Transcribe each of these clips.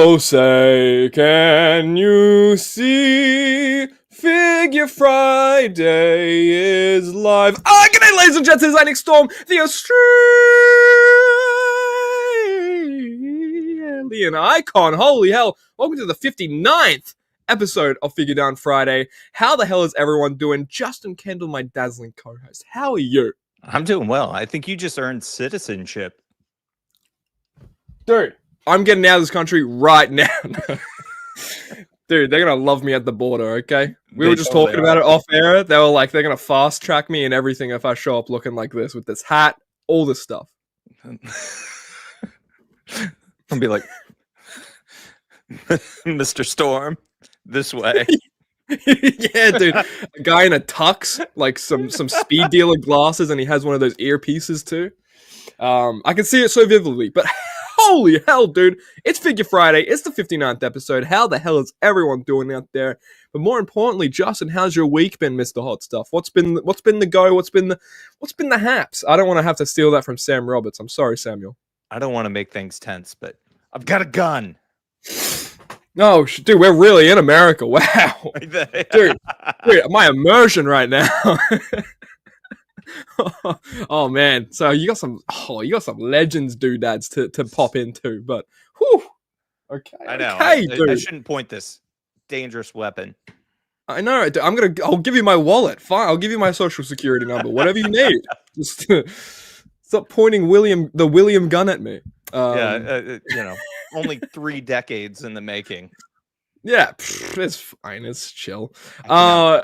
So say, can you see? Figure Friday is live. G'day, ladies and gents, it's Lightning Storm, the Australian icon. Holy hell. Welcome to the 59th episode of Figure Down Friday. How the hell is everyone doing? Justin Kendall, my dazzling co-host. How are you? I'm doing well. I think you just earned citizenship. Dude, I'm getting out of this country right now. Dude, they're going to love me at the border, okay? We were just talking about it off air. They were like, they're going to fast track me and everything if I show up looking like this with this hat, all this stuff. I'll be like, Mr. Storm, this way. Yeah, dude. A guy in a tux, like some speed dealer glasses, and he has one of those earpieces too. I can see it so vividly, but holy hell, dude. It's Figure Friday. It's the 59th episode. How the hell is everyone doing out there? But more importantly, Justin, how's your week been, Mr. Hot Stuff? What's been the go? What's been the haps? I don't want to have to steal that from Sam Roberts. I'm sorry, Samuel. I don't want to make things tense, but I've got a gun. No, dude, we're really in America. Wow. dude, my immersion right now. Oh man, so you got some legends doodads to pop into, but whew. Okay. I know. Okay, I shouldn't point this dangerous weapon. I know. I'll give you my wallet. Fine, I'll give you my social security number. Whatever you need. Just stop pointing the William gun at me. Only 3 decades in the making. Yeah, it's fine. It's chill. I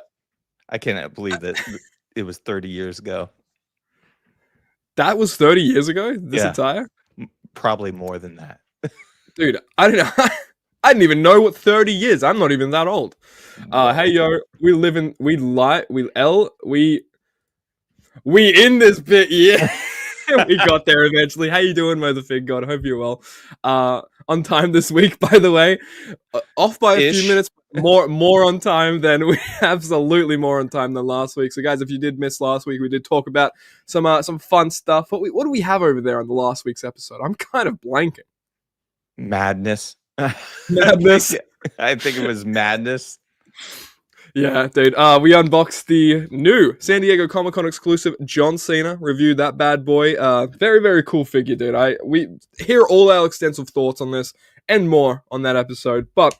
cannot believe that it was 30 years ago. That was 30 years ago? This entire? Probably more than that. Dude, I don't know. I didn't even know what 30 years. I'm not even that old. Hey, yo, we in this bit, yeah. We got there eventually. How you doing, Motherfig God? Hope you're well. On time this week, by the way. Off by a few minutes. More on time than we absolutely more on time than last week. So, guys, if you did miss last week, we did talk about some fun stuff. What do we have over there on the last week's episode? I'm kind of blanking. Madness. Madness. I think it was madness. Yeah, dude. We unboxed the new San Diego Comic-Con exclusive John Cena. Reviewed that bad boy. Very, very cool figure, dude. We hear all our extensive thoughts on this and more on that episode. But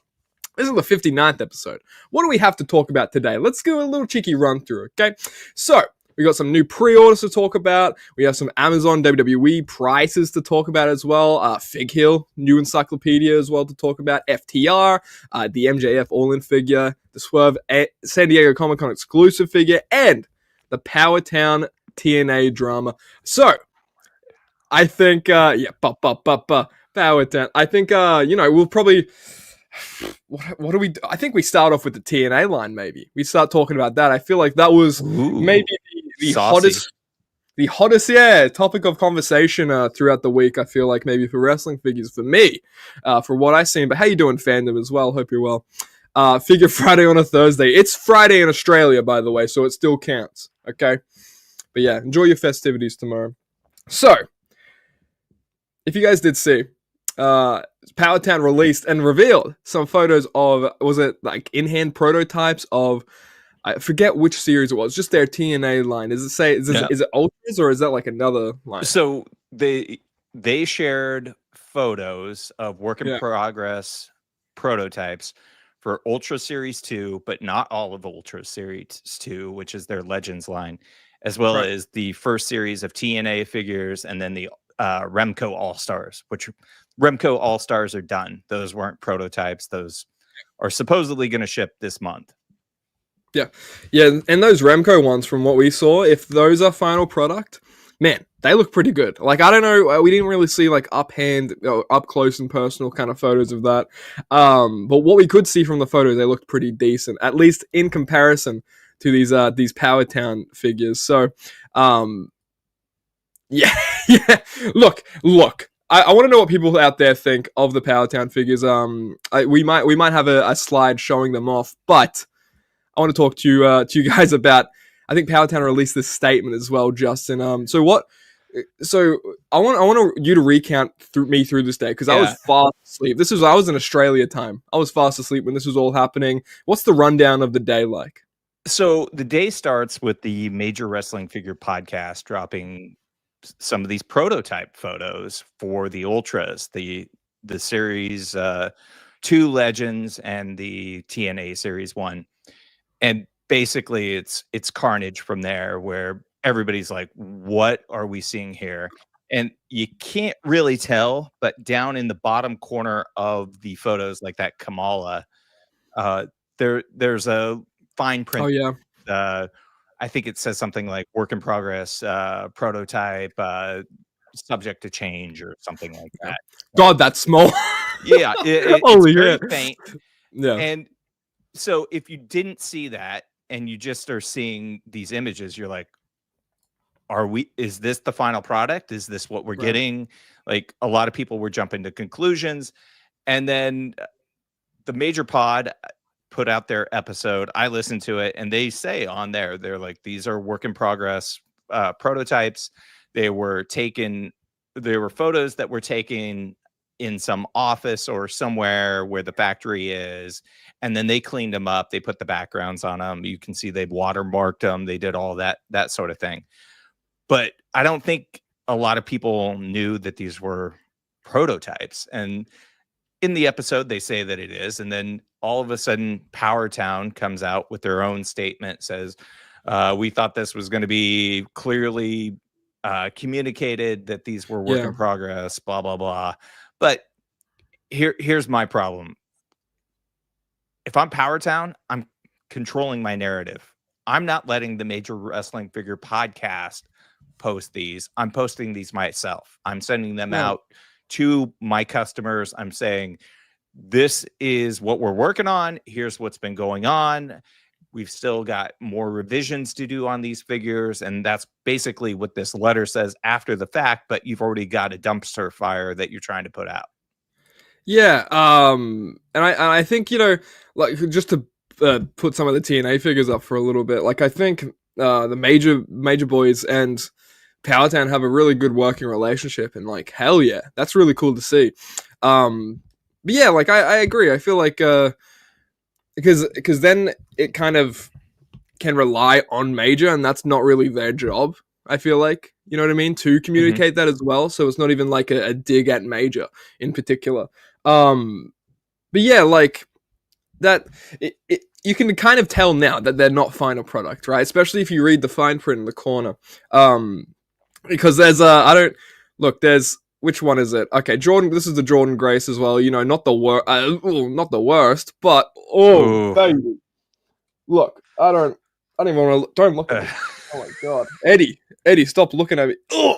this is the 59th episode. What do we have to talk about today? Let's do a little cheeky run through, okay? So, we got some new pre-orders to talk about. We have some Amazon WWE prices to talk about as well. Fig Hill, new encyclopedia as well to talk about. FTR, the MJF All-In figure, the Swerve San Diego Comic-Con exclusive figure, and the PowerTown TNA drama. So, I think, PowerTown. I think, we'll probably... What do we do? I think we start off with the TNA line, maybe. We start talking about that. I feel like that was maybe the hottest topic of conversation throughout the week. I feel like maybe for wrestling figures for me, for what I've seen. But how you doing, fandom, as well? Hope you're well. Figure Friday on a Thursday. It's Friday in Australia, by the way, so it still counts. Okay, but yeah, enjoy your festivities tomorrow. So, if you guys did see, PowerTown released and revealed some photos of, was it like in-hand prototypes of, I forget which series it was, just their TNA line. Is it Ultras or is that like another line? So they shared photos of work in progress prototypes for Ultra Series 2, but not all of Ultra Series 2, which is their Legends line, as well as the first series of TNA figures and then the Remco All-Stars, which Remco All-Stars are done. Those weren't prototypes. Those are supposedly going to ship this month. Yeah. And those Remco ones, from what we saw, if those are final product, man, they look pretty good. Like, I don't know, we didn't really see like up close and personal kind of photos of that. But what we could see from the photos, they looked pretty decent, at least in comparison to these PowerTown figures. So, yeah. Look. I want to know what people out there think of the PowerTown figures. We might have a slide showing them off, but I want to talk to you guys about. I think PowerTown released this statement as well, Justin. So what So I want you to recount through this day, because I was fast asleep. I was in Australia time. I was fast asleep when this was all happening. What's the rundown of the day like? So the day starts with the Major Wrestling Figure podcast dropping some of these prototype photos for the Ultras, the Series 2 Legends and the TNA Series 1. And basically it's carnage from there, where everybody's like, what are we seeing here? And you can't really tell, but down in the bottom corner of the photos, like that Kamala, there's a fine print. Oh yeah. I think it says something like work in progress, prototype, subject to change, or something like that. God, that's small. Yeah, it's very faint. Yeah. And so if you didn't see that and you just are seeing these images, you're like, is this the final product? Is this what we're getting? Like, a lot of people were jumping to conclusions. And then the Major Pod put out their episode. I listened to it, and they say on there, they're like, these are work in progress prototypes. They were photos that were taken in some office or somewhere where the factory is, and then they cleaned them up. They put the backgrounds on them. You can see they've watermarked them. They did all that sort of thing. But I don't think a lot of people knew that these were prototypes. And in the episode, they say that it is. And then all of a sudden, PowerTown comes out with their own statement, says, we thought this was going to be clearly communicated that these were work in progress, blah, blah, blah. But here's my problem. If I'm PowerTown, I'm controlling my narrative. I'm not letting the Major Wrestling Figure podcast post these. I'm posting these myself. I'm sending them out to my customers. I'm saying, this is what we're working on. Here's what's been going on. We've still got more revisions to do on these figures. And that's basically what this letter says after the fact, but you've already got a dumpster fire that you're trying to put out. Yeah. And I think, like, just to put some of the TNA figures up for a little bit, like, I think the major boys and PowerTown have a really good working relationship, and like, hell yeah, that's really cool to see. But yeah, like, I agree. I feel like because then it kind of can rely on Major, and that's not really their job. I feel like, you know what I mean, to communicate that as well. So it's not even like a dig at Major in particular. But yeah, like that. You can kind of tell now that they're not final product, right? Especially if you read the fine print in the corner. Because there's there's, which one is it? Okay, Jordan. This is the Jordan Grace as well. Not the worst, but baby, look, I don't even want to. Don't look at me. Oh my god, Eddie, stop looking at me. Ugh.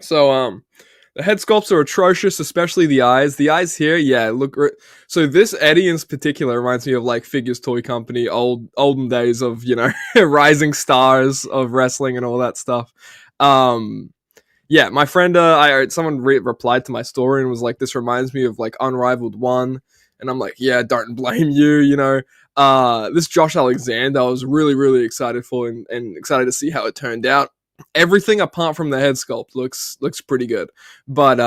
So the head sculpts are atrocious, especially the eyes. The eyes here, yeah, look. So this Eddie in particular reminds me of like Figures Toy Company, olden days of rising stars of wrestling and all that stuff. Yeah, my friend, someone replied to my story and was like, "This reminds me of like Unrivaled 1," and I'm like, "Yeah, don't blame you." This Josh Alexander, I was really, really excited for, and excited to see how it turned out. Everything apart from the head sculpt looks pretty good, but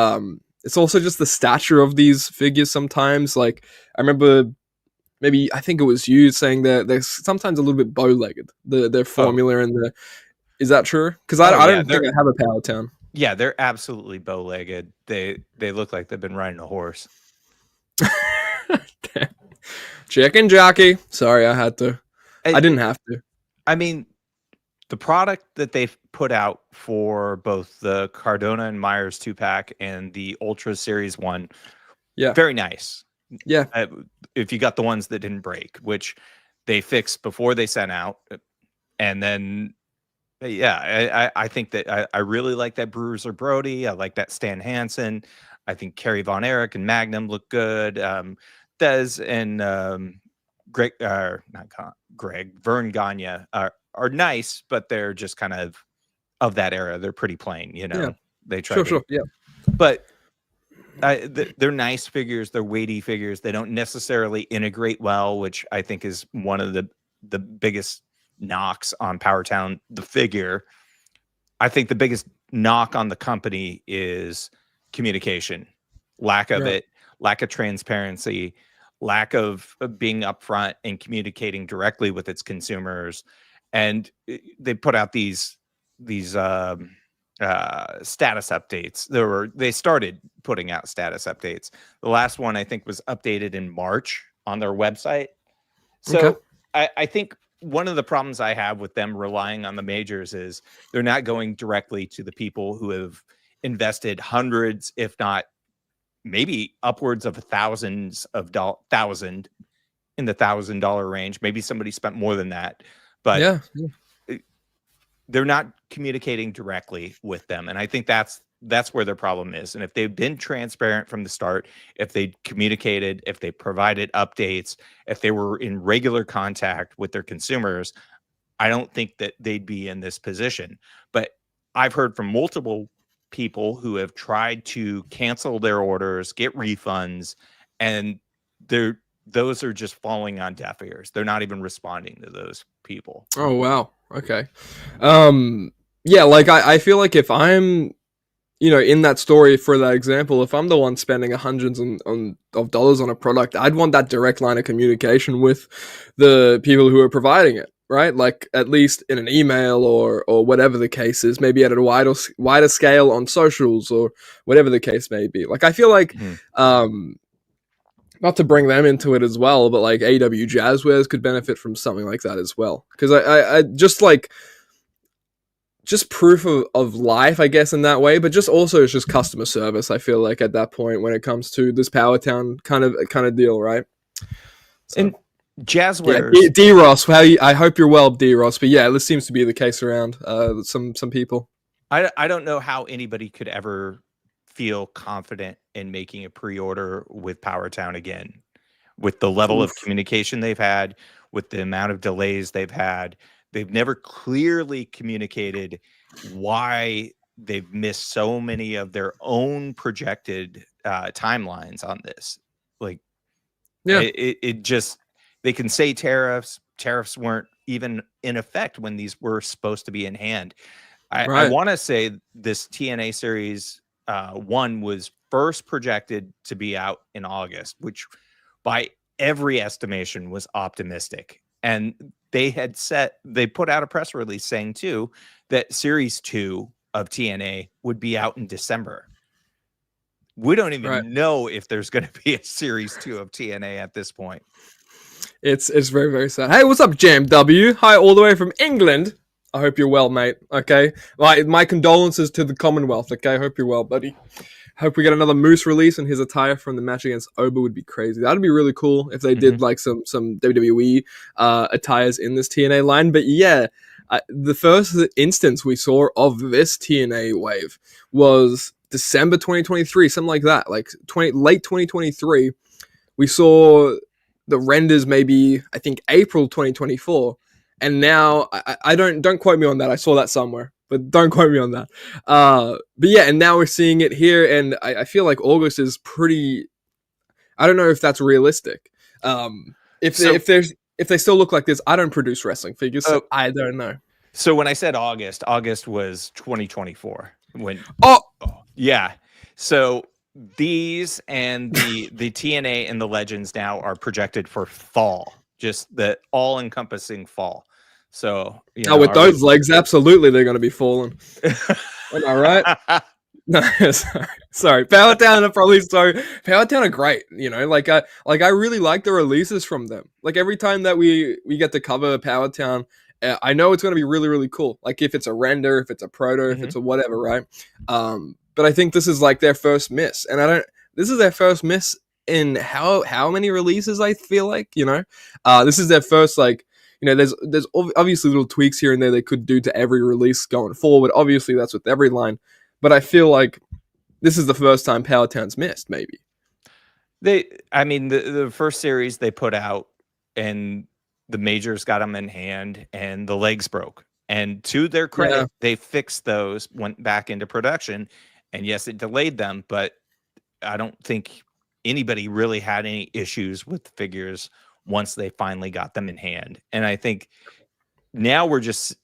it's also just the stature of these figures. Sometimes, like, I remember, I think it was you saying that they're sometimes a little bit bow-legged. Their formula and the is that true? Because I don't think I have a PowerTown. Yeah, they're absolutely bow-legged. They look like they've been riding a horse. Chicken jockey. Sorry, I had to. I didn't have to. I mean, the product that they've put out for both the Cardona and Myers 2-pack and the Ultra Series 1, very nice. Yeah. If you got the ones that didn't break, which they fixed before they sent out. And then, yeah, I think that I really like that Bruiser Brody. I like that Stan Hansen. I think Kerry Von Erich and Magnum look good. Dez and Vern Gagne are nice, but they're just kind of that era. They're pretty plain, Yeah. They try yeah. But they're nice figures. They're weighty figures. They don't necessarily integrate well, which I think is one of the biggest knocks on PowerTown, the figure. I think the biggest knock on the company is communication, lack of it, lack of transparency, lack of being upfront and communicating directly with its consumers. And they put out these status updates. They started putting out status updates. The last one I think was updated in March on their website. So I think one of the problems I have with them relying on the majors is they're not going directly to the people who have invested hundreds, if not maybe upwards of thousands of thousand in the $1,000 range. Maybe somebody spent more than that, but they're not communicating directly with them. And I think that's where their problem is. And if they've been transparent from the start, if they communicated, if they provided updates, if they were in regular contact with their consumers, I don't think that they'd be in this position. But I've heard from multiple people who have tried to cancel their orders, get refunds, and those are just falling on deaf ears. They're not even responding to those people. Oh, wow. Okay. Yeah, like I feel like if I'm, in that story for that example, if I'm the one spending hundreds of dollars on a product, I'd want that direct line of communication with the people who are providing it, right? Like at least in an email or whatever the case is, maybe at a wider scale on socials or whatever the case may be. Like I feel like, not to bring them into it as well, but like AEW Jazzwares could benefit from something like that as well. Because I just proof of life, I guess, in that way, but just also it's just customer service, I feel like, at that point when it comes to this PowerTown kind of deal, right? So, and Jazzwares. Yeah, D-Ross, I hope you're well, D-Ross. But yeah, this seems to be the case around some people. I don't know how anybody could ever feel confident in making a pre-order with PowerTown again, with the level of communication they've had, with the amount of delays they've had. They've never clearly communicated why they've missed so many of their own projected timelines on this. Like, it just, they can say tariffs weren't even in effect when these were supposed to be in hand. I want to say this TNA series 1 was first projected to be out in August, which by every estimation was optimistic. And they put out a press release saying too that series 2 of TNA would be out in December. We don't even know if there's going to be a series 2 of TNA at this point. It's very, very sad. Hey, what's up, JMW? Hi, all the way from England. I hope you're well, mate. Okay, my condolences to the Commonwealth. Okay, I hope you're well, buddy. Hope we get another Moose release, and his attire from the match against Oba would be crazy. That'd be really cool if they did like some WWE attires in this TNA line. But yeah, the first instance we saw of this TNA wave was December 2023, something like that, like late 2023. We saw the renders maybe, I think, April 2024. And now, I don't quote me on that. I saw that somewhere, but don't quote me on that. But yeah, and now we're seeing it here, and I feel like August is pretty. I don't know if that's realistic. If they still look like this, I don't produce wrestling figures, so I don't know. So when I said August was 2024. Yeah. So these and the TNA and the Legends now are projected for fall. Just the all-encompassing fall. So, with those legs, absolutely, they're going to be falling. Am I right? No, sorry. PowerTown are great. I really like the releases from them. Like every time that we get to cover PowerTown, I know it's going to be really, really cool. Like if it's a render, if it's a proto, if it's a whatever, right? But I think this is like their first miss, and this is their first miss in how many releases. I feel like this is their first, there's obviously little tweaks here and there they could do to every release going forward. Obviously that's with every line, but I feel like this is the first time PowerTown's missed. Maybe the first series they put out and the majors got them in hand and the legs broke, and to their credit they fixed those, went back into production, and yes, it delayed them, but I don't think anybody really had any issues with the figures once they finally got them in hand. And I think now we're just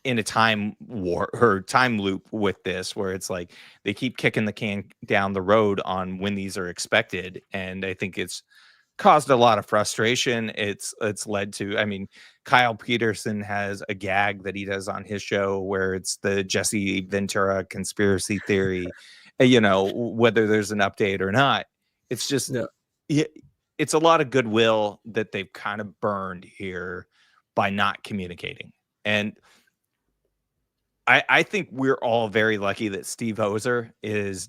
in a time war or time loop with this, where it's like they keep kicking the can down the road on when these are expected, and I think it's caused a lot of frustration. It's led to, I mean, Kyle Peterson has a gag that he does on his show where it's the Jesse Ventura conspiracy theory, whether there's an update or not. It's just, it's a lot of goodwill that they've kind of burned here by not communicating. And I think we're all very lucky that Steve Hoser is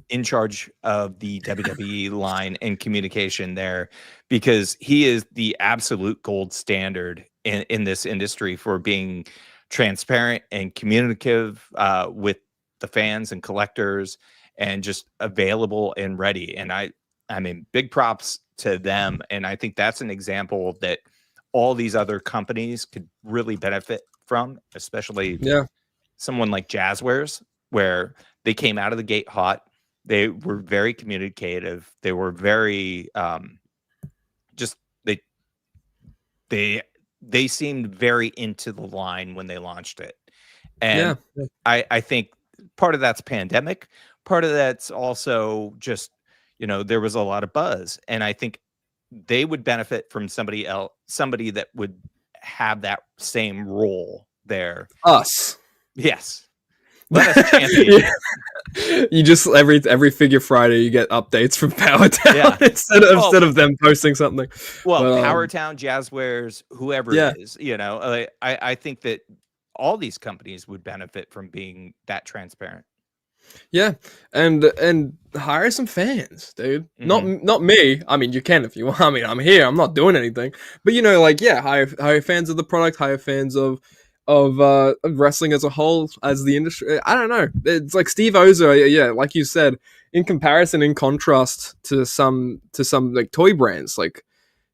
in charge of the WWE line and communication there, because he is the absolute gold standard in this industry for being transparent and communicative with the fans and collectors, and just available and ready. And I mean, big props to them. And I think that's an example that all these other companies could really benefit from, especially someone like Jazzwares, where they came out of the gate hot. They were very communicative. They were very they seemed very into the line when they launched it. And I think part of that's pandemic. Part of that's also just, there was a lot of buzz. And I think they would benefit from somebody that would have that same role there. Us. Yes. Let us champion. You just every Figure Friday you get updates from PowerTown instead of them posting something. Well, PowerTown, Jazzwares, whoever it is, I think that all these companies would benefit from being that transparent. Yeah, and hire some fans, dude. Not me. I mean, you can if you want. I mean, I'm here. I'm not doing anything. But hire fans of the product. Hire fans of wrestling as a whole, as the industry. I don't know. It's like Steve Ozer, like you said, in comparison, in contrast to some like toy brands, like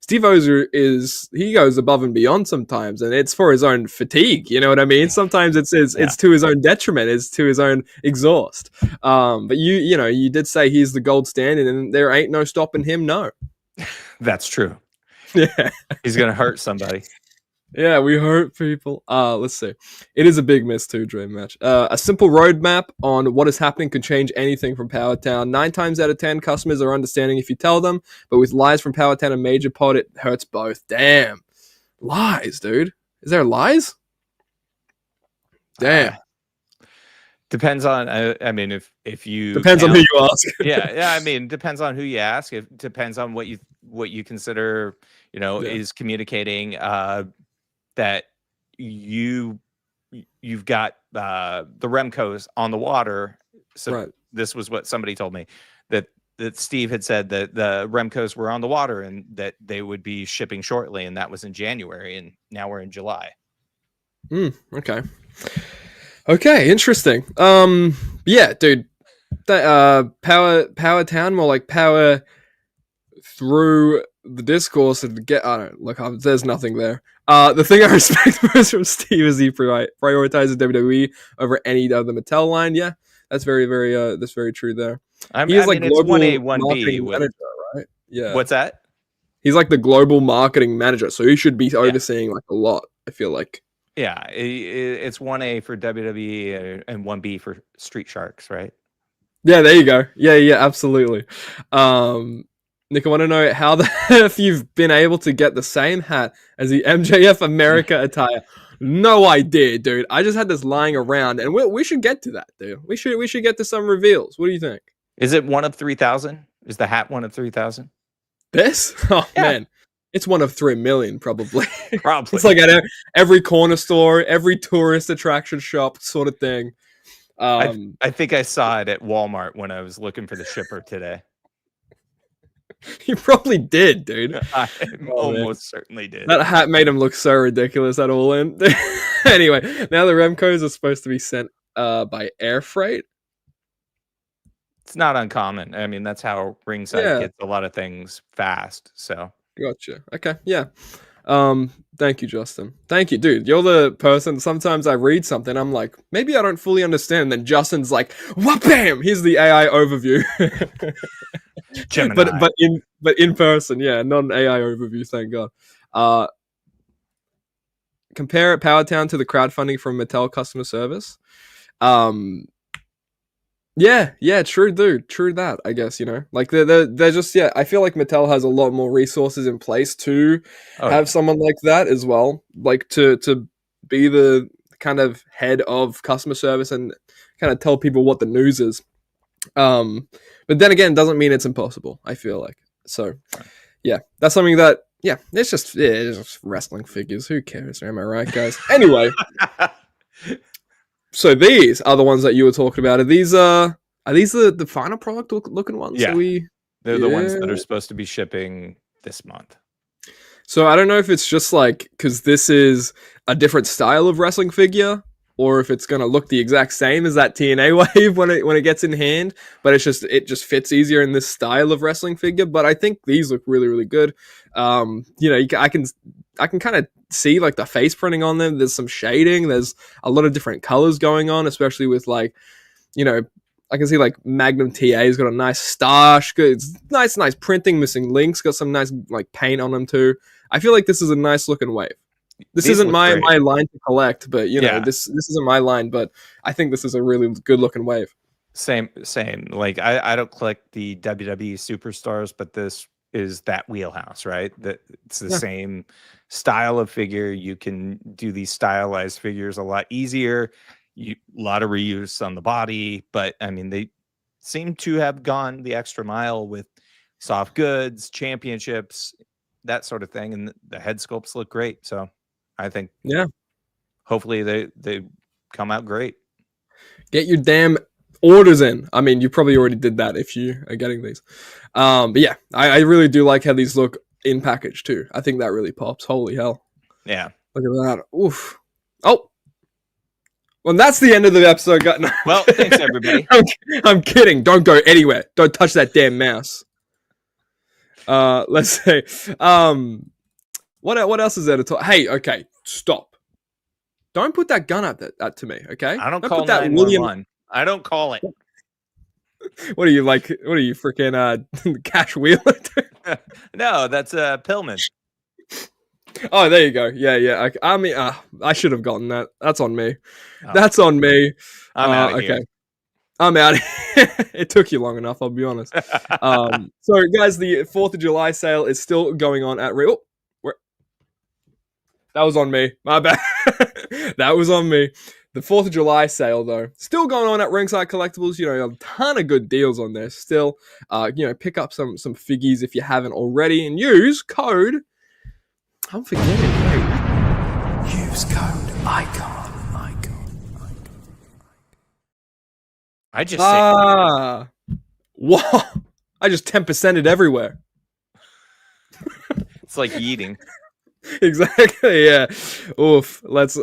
Steve Ozer he goes above and beyond sometimes, and it's for his own fatigue. You know what I mean? Sometimes it's to his own detriment, it's to his own exhaust. But you did say he's the gold standard, and there ain't no stopping him. No, that's true. Yeah, he's gonna hurt somebody. Yeah, we hurt people. Let's see. It is a big miss too, dream match. A simple roadmap on what is happening could change anything from PowerTown. 9 times out of 10, customers are understanding if you tell them, but with lies from PowerTown and Major Pod, it hurts both. Damn. Lies, dude. Is there lies? Damn. Depends on, I mean, if you... Depends on who you ask. yeah, I mean, depends on who you ask. It depends on what you consider, is communicating, that you've got the Remcos on the water. So This was what somebody told me, that Steve had said that the Remcos were on the water and that they would be shipping shortly, and that was in January, and now we're in July. Okay, interesting. Yeah, dude. PowerTown, more like power through the discourse and there's nothing there. The thing I respect most from Steve is he prioritizes WWE over any other Mattel line. Yeah, that's very, very that's very true there. He's like global 1A, 1B manager, right? Yeah. What's that? He's like the global marketing manager, so he should be overseeing like a lot, I feel like. Yeah, it's 1A for WWE and 1B for Street Sharks, right? Yeah, there you go. Yeah, absolutely. Nick, I want to know if you've been able to get the same hat as the MJF America attire. No idea, dude. I just had this lying around, and we should get to that, dude. We should get to some reveals. What do you think? Is it one of 3,000? Is the hat one of 3,000? This? Oh, man. It's one of 3 million, probably. Probably. It's like at every corner store, every tourist attraction shop sort of thing. I think I saw it at Walmart when I was looking for the shipper today. You probably did, dude. I almost certainly did. That hat made him look so ridiculous at all in. Anyway, now the Remcos are supposed to be sent by air freight. It's not uncommon. I mean, that's how Ringside gets a lot of things fast. So gotcha. Okay, yeah. Thank you, Justin. Thank you, dude. You're the person. Sometimes I read something, I'm like, maybe I don't fully understand. And then Justin's like, what? Bam! Here's the AI overview. Gemini. But in person, not an AI overview. Thank God. compare PowerTown to the crowdfunding from Mattel customer service. Yeah, true, dude. True that, I guess, like they're just, yeah, I feel like Mattel has a lot more resources in place to have someone like that as well, like to be the kind of head of customer service and kind of tell people what the news is. But then again, doesn't mean it's impossible, I feel like. So, yeah, that's something that, yeah, it's just wrestling figures. Who cares? Am I right, guys? Anyway. So these are the ones that you were talking about. Are these the final product looking ones? Yeah, they're the ones that are supposed to be shipping this month. So I don't know if it's just like because this is a different style of wrestling figure, or if it's gonna look the exact same as that TNA wave when it gets in hand. But it just fits easier in this style of wrestling figure. But I think these look really, really good. I can kind of see like the face printing on them. There's some shading. There's a lot of different colors going on, especially with like, I can see like Magnum TA's got a nice stash. Good, it's nice printing. Missing links. Got some nice like paint on them too. I feel like this is a nice looking wave. This isn't my line to collect, but this isn't my line. But I think this is a really good looking wave. Same. Like I don't collect the WWE superstars, but this is that wheelhouse, right? That it's the same style of figure. You can do these stylized figures a lot easier. A lot of reuse on the body, but I mean, they seem to have gone the extra mile with soft goods, championships, that sort of thing, and the head sculpts look great. So I think, hopefully they come out great. Get your damn orders in. I mean, you probably already did that if you are getting these. But yeah, I really do like how these look in package too. I think that really pops. Holy hell. Yeah. Look at that. Oof. Oh. Well, that's the end of the episode. Well, thanks everybody. I'm kidding. Don't go anywhere. Don't touch that damn mouse. Let's say, what else is there to talk? Hey, okay, stop. Don't put that gun at to me, okay? I don't call that 911. I don't call it. What are you like? What are you freaking Cash Wheeler? No, that's Pillman. Oh, there you go. Yeah. I mean, I should have gotten that. That's on me. Oh. That's on me. I'm out of here. I'm out. It took you long enough, I'll be honest. So, guys, the 4th of July sale is still going on at Real. That was on me. My bad. That was on me. The 4th of July sale, though, still going on at Ringside Collectibles. A ton of good deals on there still. Pick up some figgies if you haven't already and use code. I'm forgetting. Wait. Use code ICON. I just Whoa! I just 10%ed everywhere. It's like yeeting. Exactly. Yeah. Oof. Let's.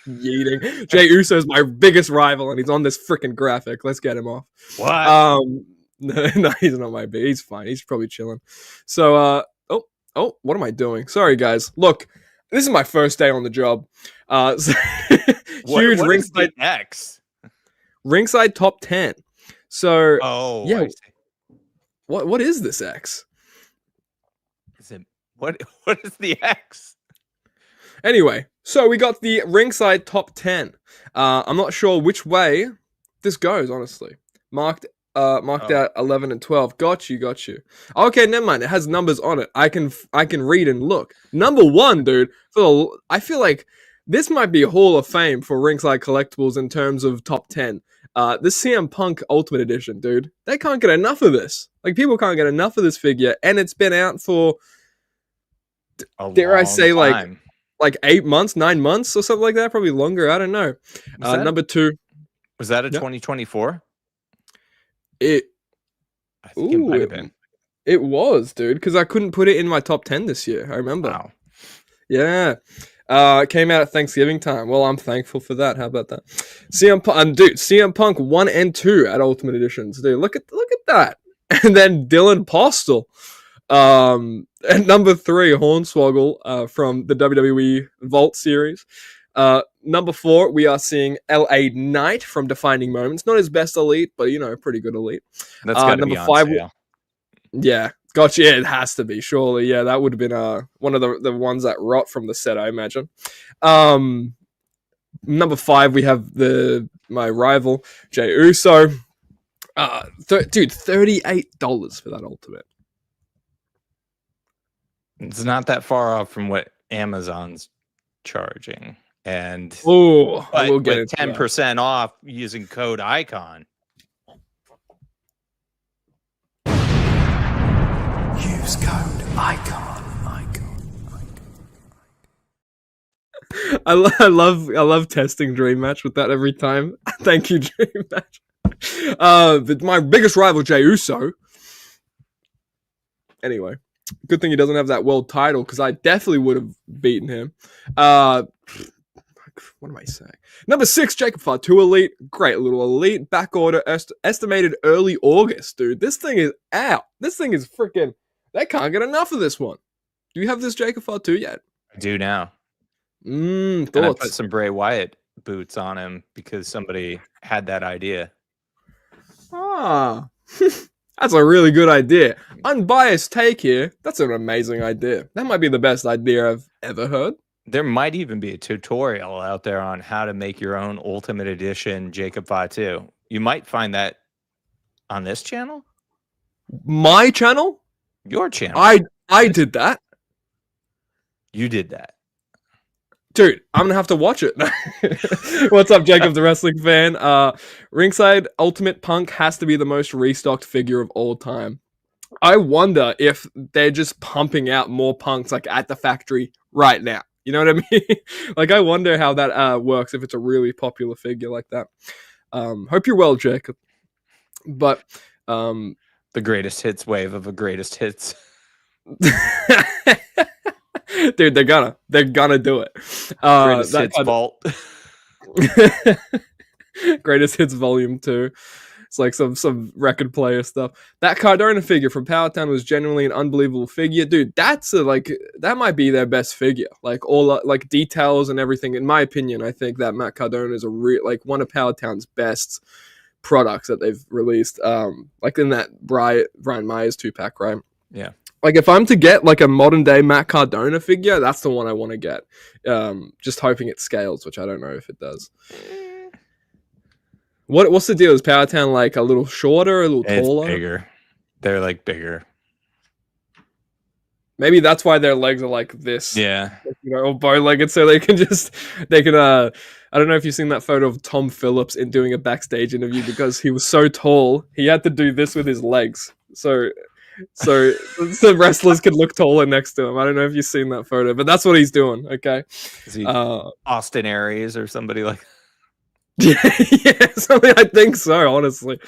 Yeeting. Jey Uso is my biggest rival, and he's on this freaking graphic. Let's get him off. What? No, he's not my big. He's fine. He's probably chilling. So, Oh, what am I doing? Sorry, guys. Look, this is my first day on the job. Huge what ringside X. Ringside top 10. So, yeah. What is this X? Is it what is the X? Anyway, so we got the ringside top 10. I'm not sure which way this goes, honestly. Marked out 11 and 12. Got you. Okay, never mind. It has numbers on it. I can read and look. Number 1, dude. I feel like this might be a Hall of Fame for Ringside Collectibles in terms of top 10. The CM Punk Ultimate Edition, dude. They can't get enough of this. Like, people can't get enough of this figure, and it's been out for, dare I say, time. like 8 months, 9 months, or something like that. Probably longer. I don't know. Number 2. Was that a 2024? I think it might have been. It was, dude, because I couldn't put it in my top 10 this year. I remember. Wow. Yeah. It came out at Thanksgiving time. Well, I'm thankful for that. How about that? CM Punk 1 and 2 at Ultimate Editions. Dude, look at that. And then Dylan Postel. At number 3, Hornswoggle from the WWE Vault series. Number 4, we are seeing LA Knight from Defining Moments. Not his best elite, but pretty good elite. That's gotta number be on 5. sale. Yeah, Gotcha. Yeah, it has to be, surely. Yeah, that would have been one of the ones that rot from the set, I imagine. Number 5, we have my rival, Jey Uso. Dude, $38 for that ultimate. It's not that far off from what Amazon's charging. And I will get 10% off using code ICON. Use code ICON. I love testing Dream Match with that every time. Thank you, Dream Match. But my biggest rival, Jey Uso. Anyway, good thing he doesn't have that world title, because I definitely would have beaten him. What am I saying? Number 6, Jacob Fatu Elite. Great little elite. Back order estimated early August, dude. This thing is out. This thing is freaking... They can't get enough of this one. Do you have this Jacob Fatu yet? I do now. Thoughts? And I put some Bray Wyatt boots on him because somebody had that idea. That's a really good idea. Unbiased take here. That's an amazing idea. That might be the best idea I've ever heard. There might even be a tutorial out there on how to make your own Ultimate Edition Jacob Fatu. You might find that on this channel. My channel? Your channel. I did that. You did that. Dude, I'm going to have to watch it. What's up, Jacob, the wrestling fan? Ringside Ultimate Punk has to be the most restocked figure of all time. I wonder if they're just pumping out more punks like at the factory right now. You know what I mean? Like, I wonder how that works if it's a really popular figure like that. Hope you're well, Jacob. But the greatest hits wave of a greatest hits. Dude, they're gonna do it. Greatest hits vault. Greatest hits volume 2. It's like some record player stuff. That Cardona figure from PowerTown was genuinely an unbelievable figure, dude. That might be their best figure. Like all like details and everything. In my opinion, I think that Matt Cardona is one of PowerTown's best products that they've released. Like in that Brian Myers 2-pack, right? Yeah. Like if I'm to get like a modern day Matt Cardona figure, that's the one I want to get. Just hoping it scales, which I don't know if it does. What's the deal? Is PowerTown like a little shorter, a little taller? It's bigger. They're like bigger. Maybe that's why their legs are like this. Yeah. Or bow-legged, so they can I don't know if you've seen that photo of Tom Phillips in doing a backstage interview, because he was so tall, he had to do this with his legs. So the wrestlers could look taller next to him. I don't know if you've seen that photo, but that's what he's doing. Okay. Is he Austin Aries or somebody like that? Yeah, something, I think so, honestly.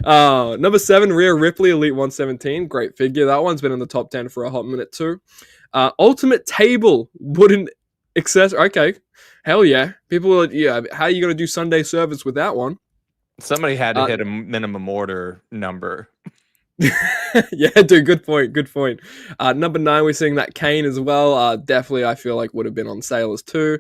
Number 7, Rhea Ripley, Elite 117. Great figure. That one's been in the top 10 for a hot minute too. Ultimate Table wooden accessory. Okay. Hell yeah. People are, yeah. How are you going to do Sunday service with that one? Somebody had to hit a minimum order number. Yeah, dude, good point. Number 9, we're seeing that Kane as well. Definitely, I feel like would have been on sale as too.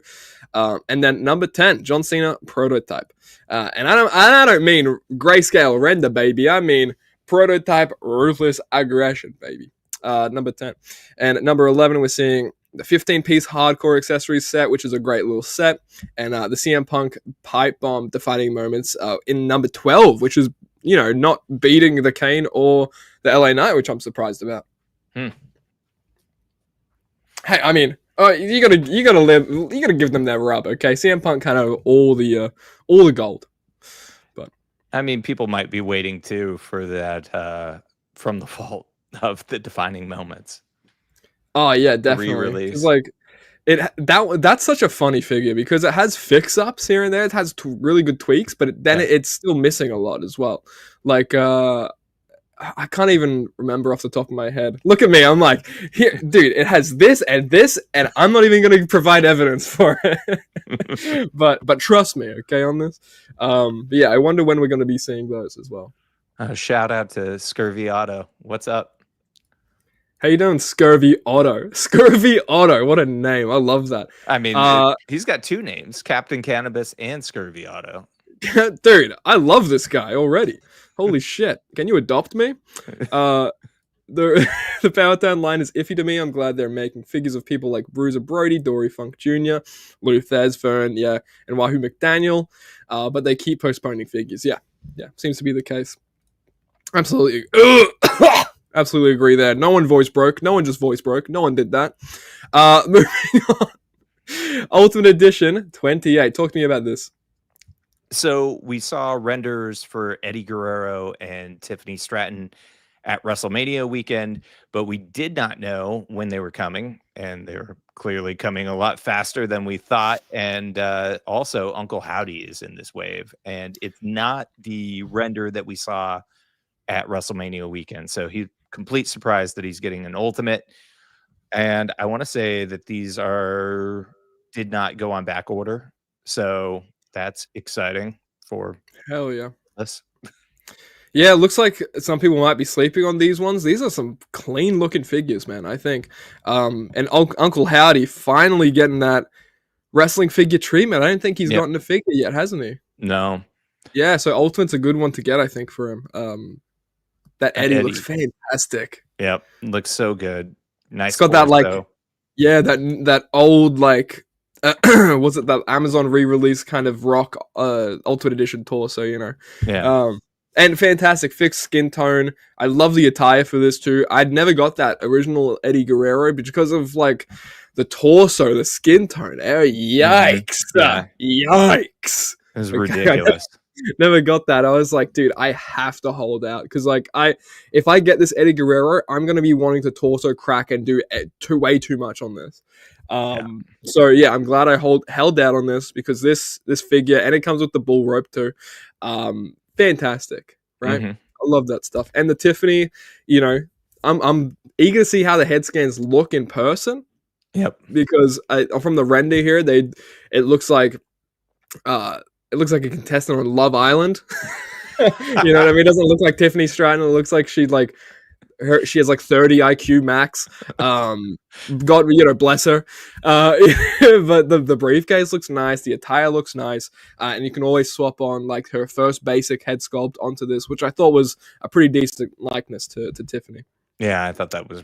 And then number 10, John Cena prototype. And I don't mean grayscale render, baby. I mean prototype ruthless aggression, baby. Number 10. And at number 11, we're seeing the 15-piece hardcore accessories set, which is a great little set. And the CM Punk pipe bomb defining moments in number 12, which is, not beating the Kane or the LA Knight, which I'm surprised about. Hey, I mean, you gotta give them their rub, okay? CM Punk kind of all the gold, but I mean, people might be waiting too for that from the vault of the defining moments. Oh yeah, definitely. Re-release. Like that's such a funny figure because it has fix-ups here and there. It has really good tweaks, but it's still missing a lot as well. Like I can't even remember off the top of my head. Look at me, I'm like, here, dude, it has this, and I'm not even going to provide evidence for it. but trust me, okay, on this. But yeah, I wonder when we're going to be seeing those as well. Shout out to Scurvy Auto. What's up? How you doing, Scurvy Otto? Scurvy Otto, what a name. I love that. I mean, he's got 2 names, Captain Cannabis and Scurvy Otto. Dude, I love this guy already. Holy shit. Can you adopt me? the the PowerTown line is iffy to me. I'm glad they're making figures of people like Bruiser Brody, Dory Funk Jr., Lou Thesvern, and Wahoo McDaniel. But they keep postponing figures. Yeah, seems to be the case. Absolutely. Absolutely agree there. No one voice broke. No one just voice broke. No one did that. Moving on. Ultimate Edition 28. Talk to me about this. So we saw renders for Eddie Guerrero and Tiffany Stratton at WrestleMania weekend, but we did not know when they were coming, and they were clearly coming a lot faster than we thought. And also, Uncle Howdy is in this wave, and it's not the render that we saw at WrestleMania weekend. So he's complete surprise that he's getting an Ultimate. And I want to say that these did not go on back order. So that's exciting for Hell yeah. us. Yeah, it looks like some people might be sleeping on these ones. These are some clean looking figures, man, I think. And Uncle Howdy finally getting that wrestling figure treatment. I don't think he's gotten a figure yet, hasn't he? No. Yeah, so Ultimate's a good one to get, I think, for him. That Eddie looks fantastic. Yep, looks so good. Nice. It's got that that old was it that Amazon re-release kind of rock Ultimate Edition torso, Yeah. And fantastic fixed skin tone. I love the attire for this too. I'd never got that original Eddie Guerrero, but because of the torso, the skin tone. Oh, yikes! Yikes! It was ridiculous. Never got that. I was like, dude, I have to hold out because if I get this Eddie Guerrero, I'm gonna be wanting to torso crack and do way too much on this. So yeah, I'm glad I held out on this because this figure, and it comes with the bull rope too. Fantastic, right? Mm-hmm. I love that stuff. And the Tiffany, I'm eager to see how the head scans look in person. Yep. Because from the render here, it looks like a contestant on Love Island. You know what I mean? It doesn't look like Tiffany Stratton. It looks like she has 30 IQ max. God, bless her. But the briefcase looks nice. The attire looks nice. And you can always swap on her first basic head sculpt onto this, which I thought was a pretty decent likeness to Tiffany. Yeah, I thought that was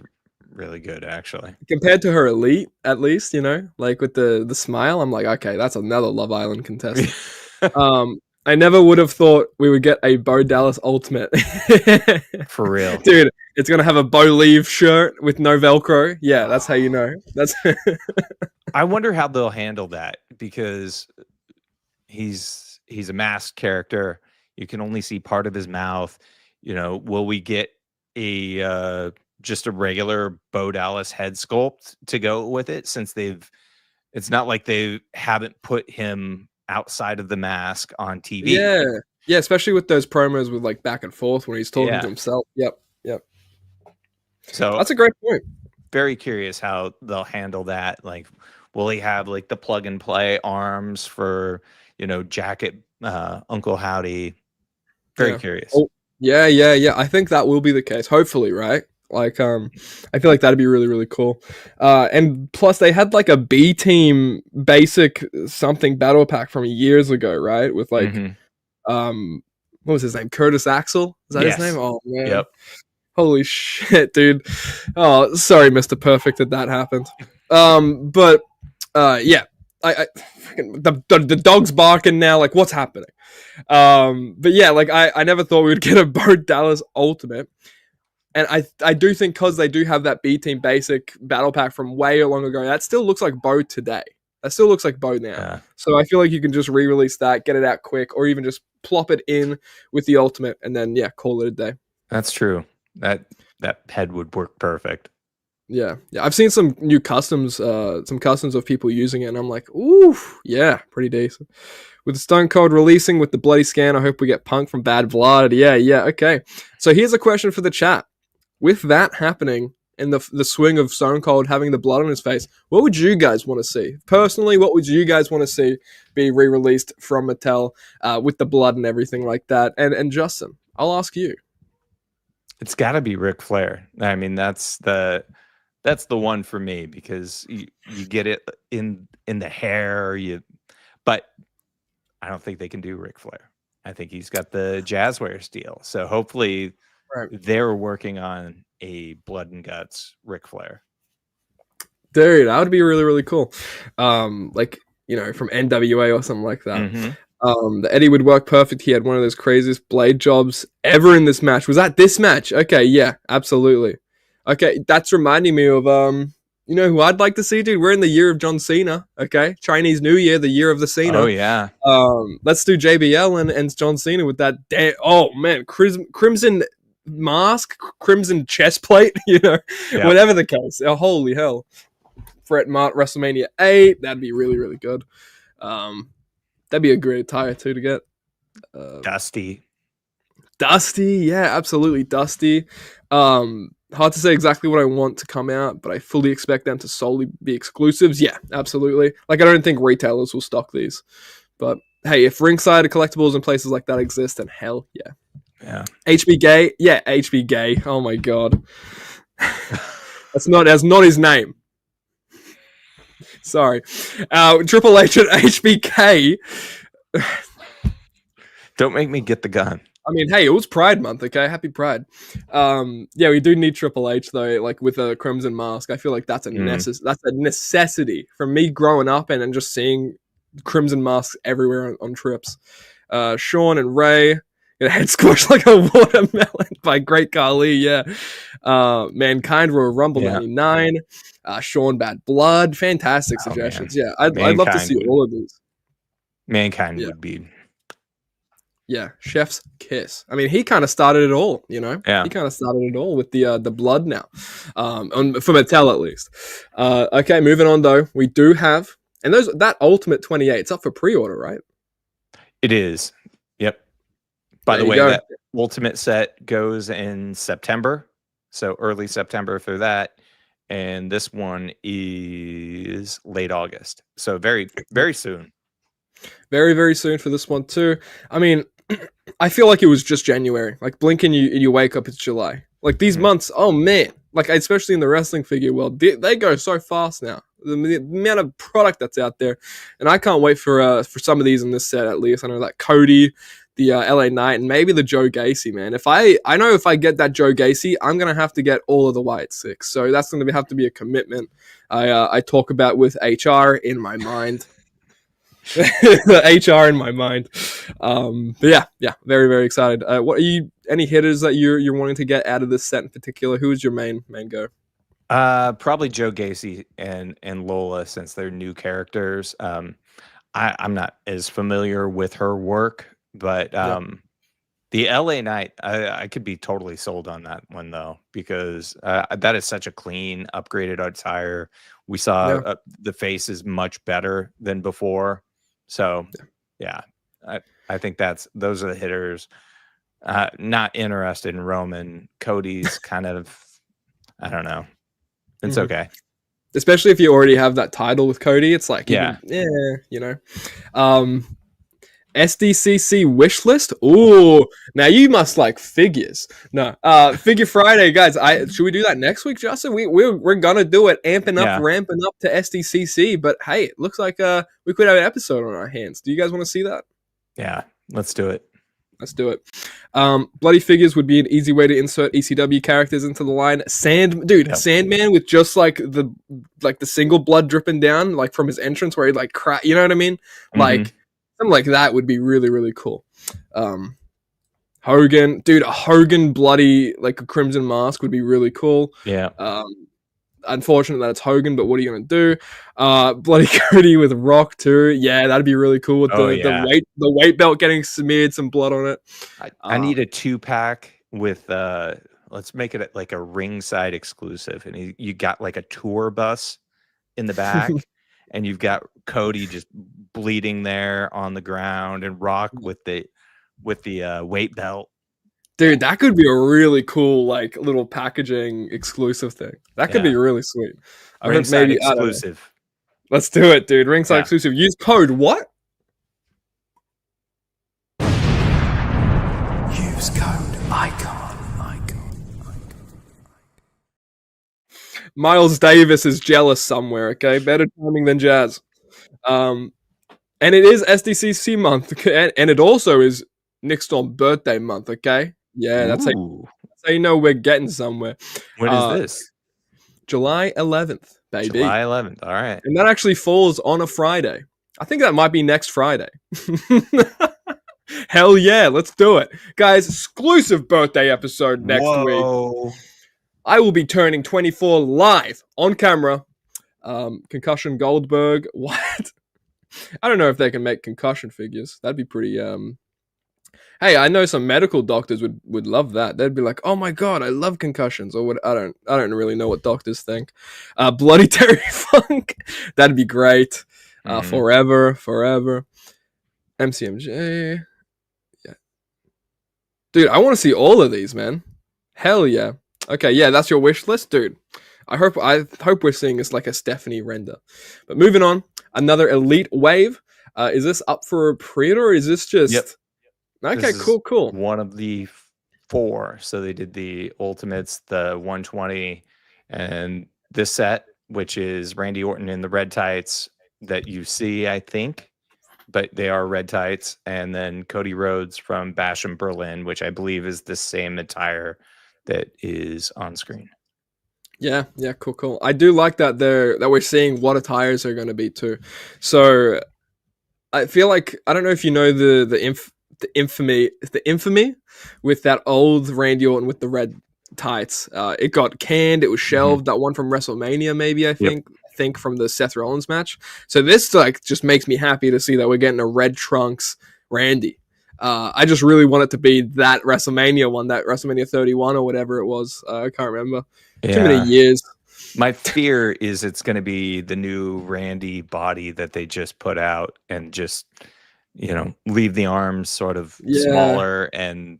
really good, actually. Compared to her elite, at least, with the smile, I'm like, okay, that's another Love Island contestant. I never would have thought we would get a Bo Dallas Ultimate. For real. Dude, it's going to have a Bo Leave shirt with no Velcro. Yeah, that's how you know. I wonder how they'll handle that because he's a masked character. You can only see part of his mouth. Will we get just a regular Bo Dallas head sculpt to go with it since it's not like they haven't put him outside of the mask on TV. Yeah, especially with those promos with back and forth when he's talking to himself. Yep. So that's a great point. Very curious how they'll handle that. Will he have the plug and play arms for jacket Uncle Howdy? Very curious. Oh, yeah. I think that will be the case. Hopefully, right? I feel like that'd be really, really cool. And plus they had a B team basic something battle pack from years ago, right? With what was his name? Curtis Axel? Is that his name? Oh man. Yep. Holy shit, dude. Oh, sorry, Mr. Perfect, that happened. But yeah. The dog's barking now, what's happening? But yeah, I never thought we would get a Bo Dallas Ultimate. And I do think because they do have that B Team basic battle pack from way long ago, that still looks like Bo today. That still looks like Bo now. Yeah. So I feel like you can just re-release that, get it out quick, or even just plop it in with the Ultimate and then, call it a day. That's true. That head would work perfect. Yeah. I've seen some new customs of people using it, and I'm like, ooh, yeah, pretty decent. With the Stone Cold releasing with the bloody scan, I hope we get Punk from Bad Blood. Yeah, okay. So here's a question for the chat. With that happening and the swing of Stone Cold having the blood on his face, what would you guys want to see? Personally, what would you guys want to see be re-released from Mattel with the blood and everything like that? And Justin, I'll ask you. It's got to be Ric Flair. I mean, that's the one for me because you get it in the hair, but I don't think they can do Ric Flair. I think he's got the Jazzwares deal. So hopefully Right. they were working on a Blood and Guts Ric Flair. Dude, that would be really, really cool. Like, you know, from NWA or something like that. The Eddie would work perfect. He had one of those craziest blade jobs ever in this match. Was that this match? Okay, yeah, absolutely. Okay, that's reminding me of you know who I'd like to see, dude? We're in the year of John Cena, okay? Chinese New Year, the year of the Cena. Oh yeah. Let's do JBL and John Cena with that oh man, crimson mask, crimson chest plate, you know, whatever the case. Oh, holy hell. Bret Hart WrestleMania 8, that'd be really, really good. That'd be a great attire too to get. Dusty, yeah, absolutely Dusty. Hard to say exactly what I want to come out, but I fully expect them to solely be exclusives. Yeah, absolutely. Like, I don't think retailers will stock these, but hey, if ringside collectibles and places like that exist, then hell yeah. Yeah. HB Gay. Oh my god, that's not his name. Sorry. Triple H and HBK. Don't make me get the gun. I mean, hey, it was Pride Month, okay? Happy Pride. Yeah, we do need Triple H, though, like, with a crimson mask. I feel like that's a necessity for me growing up and just seeing crimson masks everywhere on trips. Shawn and Ray get a head squished like a watermelon by Great Khali, yeah. Mankind Royal Rumble 99. Shawn Bad Blood. Fantastic suggestions. Man. Yeah, I'd love to see all of these. Mankind would be... Yeah, chef's kiss. I mean, he kind of started it all, you know? Yeah. He kind of started it all with the blood now. For Mattel, at least. Okay, moving on, though. We do have... And that Ultimate 28, it's up for pre-order, right? It is. Yep. By the way, that Ultimate set goes in September. So early September for that. And this one is late August. So very, very soon. Very, very soon for this one, too. I mean... I feel like it was just January. Like, blink and you wake up, it's July. Like, these months, oh man. Like, especially in the wrestling figure world, they go so fast now. The amount of product that's out there. And I can't wait for some of these in this set, at least. I know that Cody, the LA Knight, and maybe the Joe Gacy, man. I know if I get that Joe Gacy, I'm going to have to get all of the White Six. So that's going to have to be a commitment I talk about with HR in my mind. The HR in my mind. But yeah, very, very excited. What are you? Any hitters that you're wanting to get out of this set in particular? Who is your main go? Probably Joe Gacy and Lola, since they're new characters. I'm not as familiar with her work, but the LA Knight, I could be totally sold on that one though, because that is such a clean, upgraded attire. We saw the face is much better than before. So, yeah, I think those are the hitters. Not interested in Roman. Cody's kind of, I don't know. It's okay. Especially if you already have that title with Cody. It's like, you know. SDCC wish list? Ooh, now you must like figures. No, Figure Friday, guys. Should we do that next week, Justin? We're gonna do it, ramping up to SDCC. But hey, it looks like we could have an episode on our hands. Do you guys want to see that? Yeah, let's do it. Let's do it. Bloody figures would be an easy way to insert ECW characters into the line. Sandman with just like the single blood dripping down, like from his entrance where he like you know what I mean? Like. Something like that would be really, really cool. Hogan, dude, a Hogan bloody, like a crimson mask would be really cool. Yeah. Unfortunate that it's Hogan, but what are you going to do? Bloody Cody with Rock too. Yeah, that'd be really cool with the weight belt getting smeared some blood on it. I need a 2-pack with, let's make it like a ringside exclusive. And you got like a tour bus in the back. And you've got Cody just bleeding there on the ground, and Rock with the weight belt. Dude, that could be a really cool like little packaging exclusive thing. That could be really sweet. Ringside exclusive. Let's do it, dude. Ringside exclusive. Use code what? Use code ICON. Miles Davis is jealous somewhere, okay? Better timing than Jazz. And it is SDCC month, and it also is Nick Storm birthday month, okay? Yeah, that's how you know we're getting somewhere. When is this? July 11th, baby. July 11th. All right. And that actually falls on a Friday. I think that might be next Friday. Hell yeah, let's do it. Guys, exclusive birthday episode next week. I will be turning 24 live on camera. Concussion Goldberg. What? I don't know if they can make concussion figures. That'd be pretty Hey, I know some medical doctors would love that. They'd be like, "Oh my god, I love concussions." Or what? I don't really know what doctors think. Bloody Terry Funk. That'd be great. Forever. MCMJ. Yeah. Dude, I want to see all of these, man. Hell yeah. Okay, yeah, that's your wish list, dude. I hope we're seeing this like a Stephanie render. But moving on, another Elite Wave. Is this up for a pre-order or is this just... Yep. Okay, cool. One of the 4. So they did the Ultimates, the 120, and this set, which is Randy Orton in the red tights that you see, I think, but they are red tights, and then Cody Rhodes from Bash in Berlin, which I believe is the same attire that is on screen. Yeah, cool. I do like that we're seeing what attires are going to be too. So I feel like, I don't know if you know the infamy with that old Randy Orton with the red tights. It got canned. It was shelved. That one from WrestleMania, maybe, I think from the Seth Rollins match. So this like just makes me happy to see that we're getting a red trunks Randy. I just really want it to be that WrestleMania one, that WrestleMania 31 or whatever it was. I can't remember. Too many years. My fear is it's going to be the new Randy body that they just put out and just, leave the arms sort of smaller and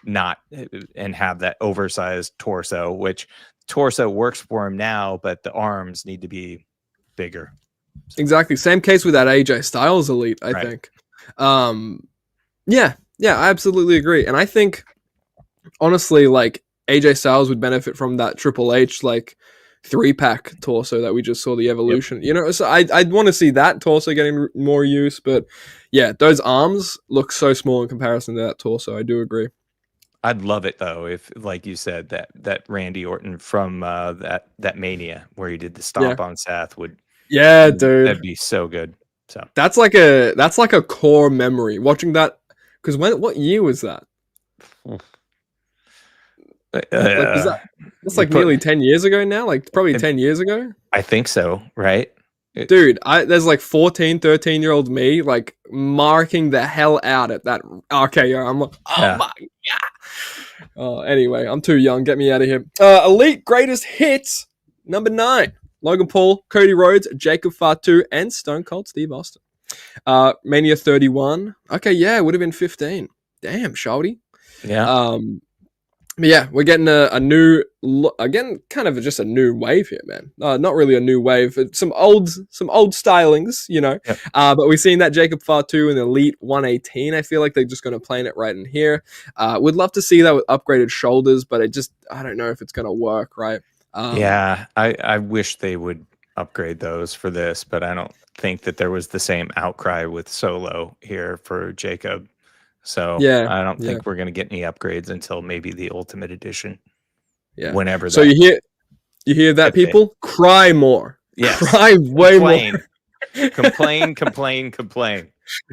have that oversized torso, which torso works for him now, but the arms need to be bigger. Exactly. Same case with that AJ Styles Elite, I think. Yeah, I absolutely agree. And I think, honestly, like, AJ Styles would benefit from that Triple H, like, 3-pack torso that we just saw, the Evolution. So I'd want to see that torso getting more use, but yeah, those arms look so small in comparison to that torso. I do agree. I'd love it though if, like you said, that Randy Orton from that Mania where he did the stomp on Seth would. Yeah, dude, that'd be so good. So that's like a core memory watching that. Because what year was that? That's like nearly 10 years ago now, like probably 10 years ago. I think so, right? Dude, there's like 13-year-old me like marking the hell out at that RKO. I'm like, my god. Oh, anyway, I'm too young. Get me out of here. Elite Greatest Hits, number 9. Logan Paul, Cody Rhodes, Jacob Fatu, and Stone Cold Steve Austin. Mania 31. Okay, yeah, it would have been 15. Damn, shawty. Yeah. But yeah, we're getting a new, again, kind of just a new wave here, man. Not really a new wave. Some old stylings, Yep. But we've seen that Jacob Fatu in Elite 118. I feel like they're just going to plan it right in here. We'd love to see that with upgraded shoulders, but I don't know if it's going to work, right? Yeah, I wish they would upgrade those for this, but I don't think that there was the same outcry with Solo here for Jacob. So I don't think we're going to get any upgrades until maybe the Ultimate Edition. Yeah. Whenever. So you hear that, people? Cry more. Yes. Cry way more. Complain.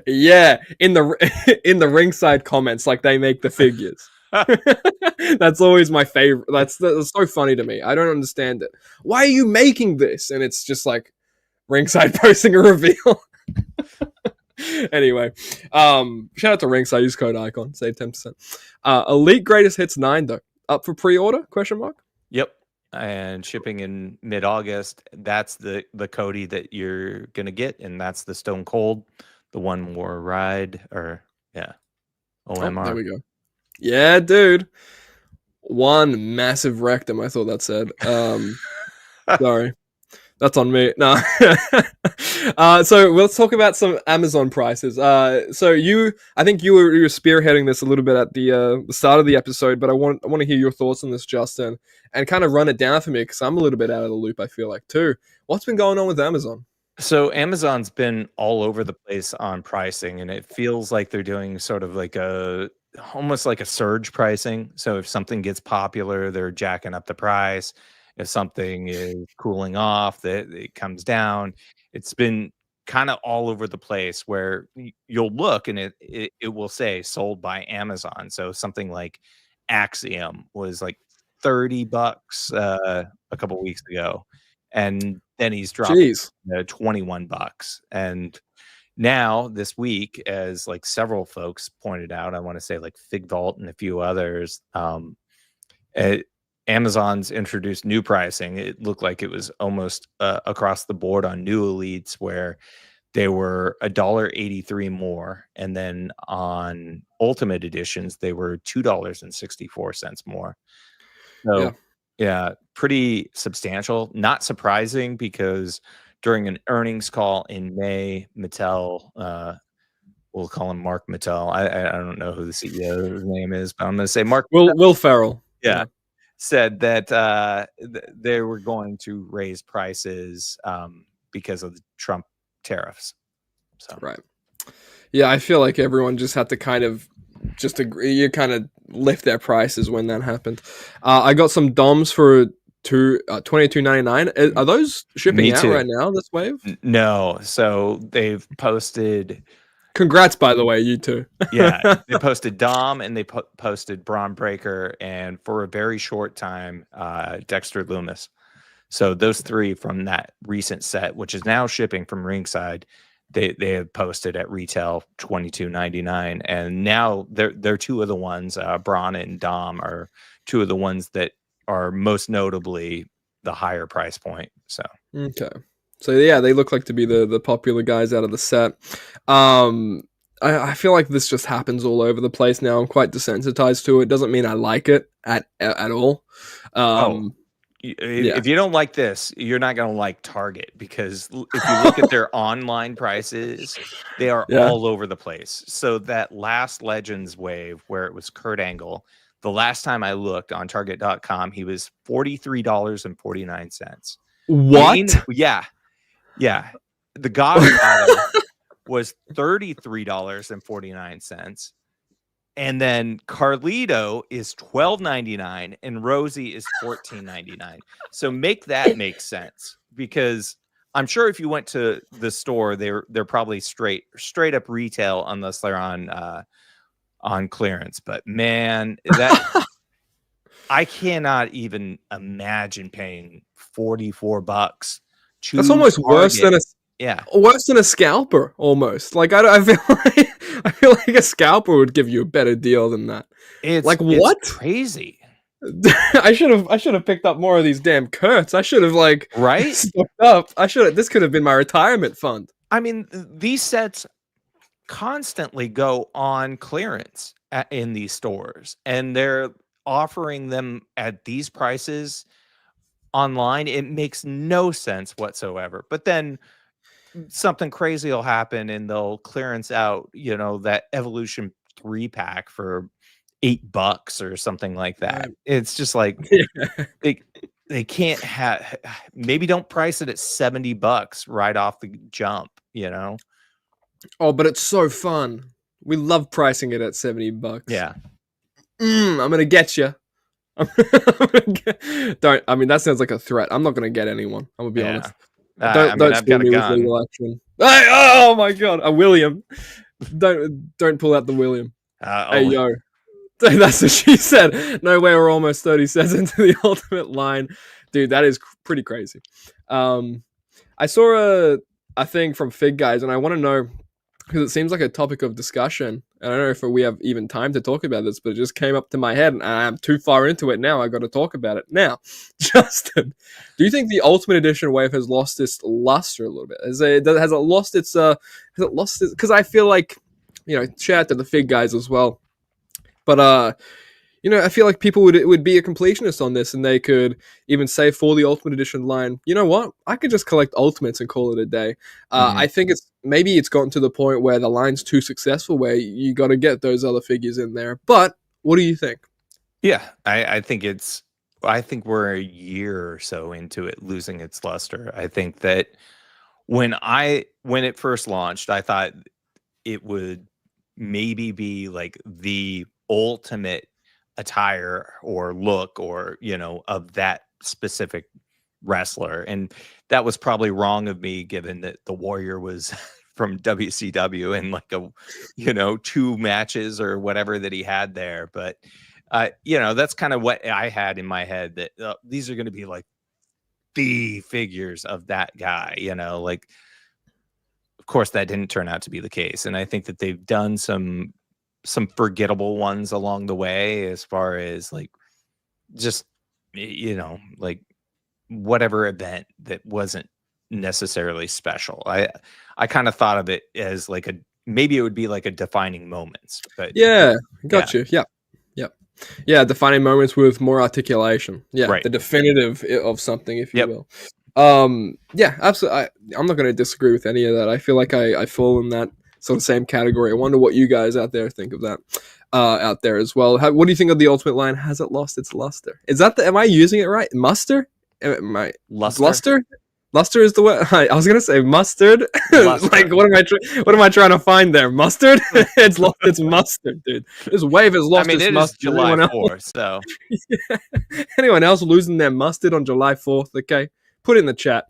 Yeah, in the ringside comments, like they make the figures. That's always my favorite. That's so funny to me. I don't understand it. Why are you making this? And it's just like ringside posting a reveal. Anyway, shout out to Ringside. Use code ICON, save 10%. Elite Greatest Hits 9 though, up for pre-order? Question mark. Yep, and shipping in mid-August. That's the Cody that you're gonna get, and that's the Stone Cold, the One More Ride, or OMR. There we go. Yeah, dude. One massive rectum. I thought that said. Sorry. That's on me. No. So let's talk about some Amazon prices. So I think you were spearheading this a little bit at the start of the episode, but I want to hear your thoughts on this, Justin, and kind of run it down for me because I'm a little bit out of the loop, I feel like, too. What's been going on with Amazon? So Amazon's been all over the place on pricing, and it feels like they're doing sort of like a almost like a surge pricing. So if something gets popular, they're jacking up the price. If something is cooling off, that it comes down. It's been kind of all over the place where you'll look and it will say sold by Amazon. So something like Axiom was like $30 a couple weeks ago, and then he's dropped Jeez. $21. And now this week, as like several folks pointed out, I want to say like Fig Vault and a few others, Amazon's introduced new pricing. It looked like it was almost across the board on new elites, where they were $1.83 more, and then on ultimate editions they were $2.64 more. So yeah, pretty substantial. Not surprising, because during an earnings call in May, Mattel, we'll call him Mark Mattel. I don't know who the CEO's name is, but I'm going to say Mark. Will Ferrell. Yeah. Said that they were going to raise prices because of the Trump tariffs. So right. Yeah, I feel like everyone just had to kind of just agree. You kind of lift their prices when that happened. I got some DOMs for $22.99. Are those shipping out right now, this wave? No. So they've posted. Congrats, by the way, you two. Yeah, they posted Dom and they posted Braun Breaker, and for a very short time, Dexter Loomis. So those three from that recent set, which is now shipping from Ringside, they have posted at retail $22.99, and now they're two of the ones. Braun and Dom are two of the ones that are most notably the higher price point. So okay. So yeah, they look like to be the popular guys out of the set. I feel like this just happens all over the place now. I'm quite desensitized to it. Doesn't mean I like it at all. If you don't like this, you're not going to like Target, because if you look at their online prices, they are all over the place. So that last Legends wave where it was Kurt Angle, the last time I looked on Target.com, he was $43.49. What? Yeah. The Godfather was $33.49. And then Carlito is $12.99 and Rosie is $14.99. So make that make sense, because I'm sure if you went to the store, they're probably straight up retail, unless they're on clearance. But man, that I cannot even imagine paying $44. That's almost worse than a scalper. Almost like I feel like a scalper would give you a better deal than that. It's what? Crazy. I should have picked up more of these damn Kurtz. I should have stocked up. This could have been my retirement fund. I mean, these sets constantly go on clearance in these stores, and they're offering them at these prices online. It makes no sense whatsoever. But then something crazy will happen and they'll clearance out, that Evolution 3-pack for $8 or something like that. Right. It's just like they can't have, maybe don't price it at $70 right off the jump, Oh, but it's so fun. We love pricing it at $70. Yeah. I'm gonna get you. Don't. I mean, that sounds like a threat. I'm not gonna get anyone. I'm gonna be honest. I've got a gun. Hey, oh my god, a William! Don't pull out the William. Hey yo, that's what she said. No way, we're almost 30 cents into the ultimate line, dude. That is pretty crazy. I saw a thing from Fig Guys, and I want to know, because it seems like a topic of discussion. I don't know if we have even time to talk about this, but it just came up to my head, and I'm too far into it now. I got to talk about it now. Justin, do you think the Ultimate Edition wave has lost its luster a little bit? Has it lost its? Because I feel like, shout out to the Fig Guys as well, but I feel like people would be a completionist on this, and they could even say for the Ultimate Edition line, you know what? I could just collect Ultimates and call it a day. I think it's gotten to the point where the line's too successful, where you got to get those other figures in there. But what do you think? Yeah, I think we're a year or so into it losing its luster. I think that when it first launched, I thought it would maybe be like the ultimate attire or look or, of that specific wrestler. And that was probably wrong of me, given that the Warrior was from WCW and like 2 matches or whatever that he had there. But, that's kind of what I had in my head, that these are going to be like the figures of that guy, like, of course that didn't turn out to be the case. And I think that they've done some forgettable ones along the way, as far as like, just, like whatever event that wasn't necessarily special. I kind of thought of it as like maybe it would be like a defining moments, but got you. Yeah, defining moments with more articulation. Yeah, right. The definitive of something, if you will. Yeah, absolutely. I'm not going to disagree with any of that. I feel like I fall in that sort of same category. I wonder what you guys out there think of that out there as well. What do you think of the Ultimate line? Has it lost its luster? Is that am I using it right? Muster? Luster? Luster is the word. I was gonna say mustard. Like, what am I trying to find there? Mustard? It's lost its mustard, dude. This wave has lost its mustard. July 4th, so anyone else losing their mustard on July 4th? Okay, put it in the chat.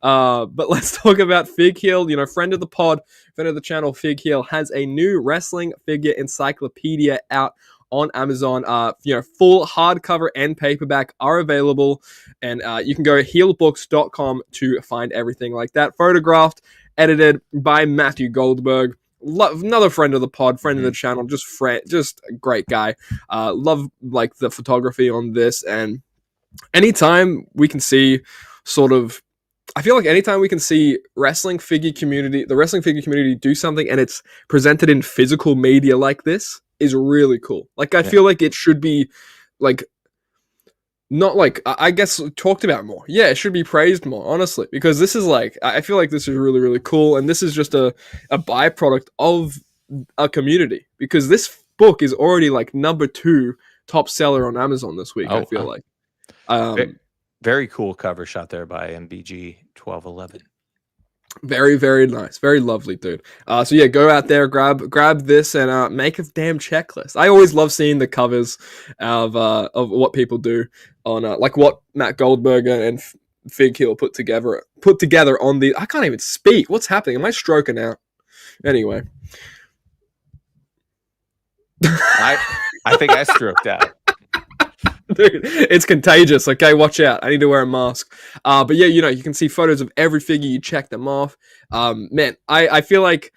But let's talk about Fig Heel. Friend of the pod, friend of the channel, Fig Heel has a new wrestling figure encyclopedia out on Amazon. Full hardcover and paperback are available, and you can go to heelbooks.com to find everything like that. Photographed, edited by Matthew Goldberg, another friend of the pod, friend of the channel, just a great guy. Love like the photography on this, and anytime we can see I feel like anytime we can see the wrestling figure community do something and it's presented in physical media like this is really cool. Like, I feel like it should be like, not like, I guess, talked about more. Yeah, it should be praised more, honestly, because this is like, I feel like this is really, really cool. And this is just a byproduct of a community, because this book is already like number 2 top seller on Amazon this week. I feel like. Very cool cover shot there by MBG 1211. Very, very nice. Very lovely, dude. So yeah, go out there, grab this, and make a damn checklist. I always love seeing the covers of what people do on like what Matt Goldberg and Fig Heel put together on the. I can't even speak. What's happening? Am I stroking out? Anyway, I think I stroked out. Dude, it's contagious. Okay, watch out. I need to wear a mask. But yeah, you can see photos of every figure. You check them off. Man, I feel like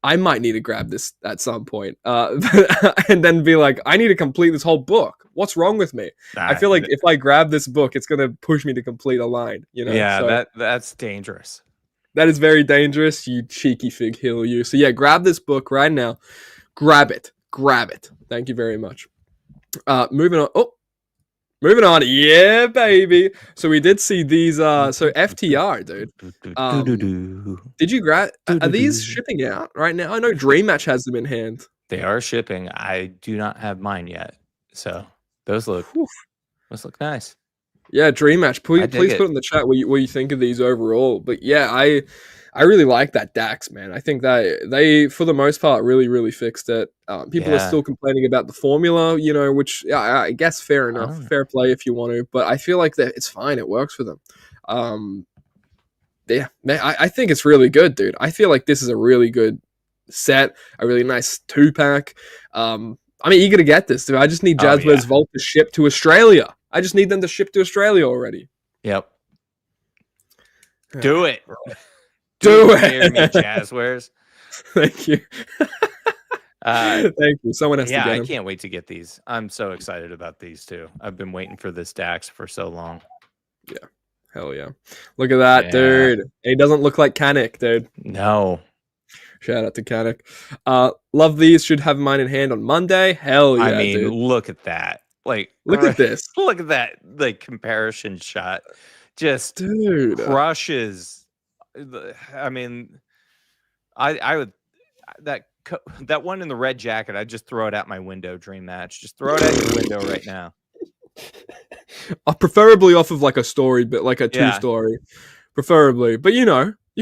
I might need to grab this at some point, and then be like, I need to complete this whole book. What's wrong with me? I feel like if I grab this book, it's gonna push me to complete a line. Yeah, so, that's dangerous. That is very dangerous, you cheeky Fig Heel, you. So yeah, grab this book right now. Grab it. Thank you very much. Moving on. Yeah, baby. So we did see these. So FTR, dude. Did you grab? Are these shipping out right now? I know Dream Match has them in hand. They are shipping. I do not have mine yet. So those look nice. Yeah, Dream Match. Please put in the chat what you think of these overall. But yeah, I really like that Dax, man. I think that they, for the most part, really, really fixed it. People are still complaining about the formula, which I guess fair enough, fair play if you want to. But I feel like that it's fine. It works for them. Yeah, man, I think it's really good, dude. I feel like this is a really good set, a really nice 2-pack. I'm eager to get this, dude. I just need Jazzwares Vault to ship to Australia. I just need them to ship to Australia already. Yep. Do it. Do it. Hear me, Jazzwares. Thank you. Thank you. Someone has to get them. I can't wait to get these. I'm so excited about these too. I've been waiting for this Dax for so long. Yeah. Hell yeah. Look at that, dude. He doesn't look like Kanik, dude. No. Shout out to Kanik. Love these. Should have mine in hand on Monday. Hell yeah, dude. Look at that. Like, look at this. Look at that, like, comparison shot. Just crushes. I mean, I would that one in the red jacket. I'd just throw it out my window. Dream Match. Just throw it out your window right now. Preferably off of like a story, but like a 2-story, preferably. But you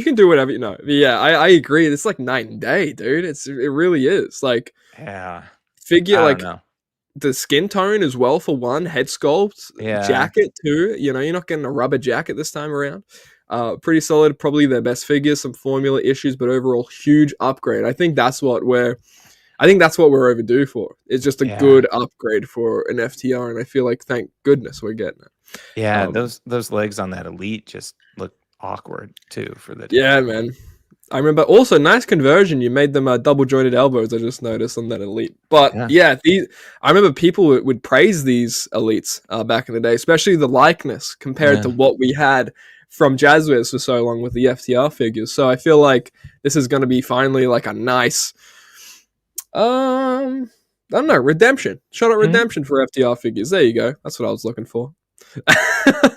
can do whatever But yeah, I agree. It's like night and day, dude. It really is. Like, figure like. the skin tone as well for one, head sculpt, jacket too. You know, you're not getting a rubber jacket this time around. Pretty solid, probably their best figures, some formula issues, but overall huge upgrade. I think that's what we're overdue for. It's just a good upgrade for an FTR, and I feel like thank goodness we're getting it. Yeah, those legs on that Elite just look awkward too for the Yeah, man. I remember also nice conversion. You made them double jointed elbows. I just noticed on that Elite. But I remember people would praise these Elites back in the day, especially the likeness compared to what we had from Jazzwares for so long with the FTR figures. So I feel like this is going to be finally like a nice, I don't know, redemption. Shot at redemption for FTR figures. There you go. That's what I was looking for.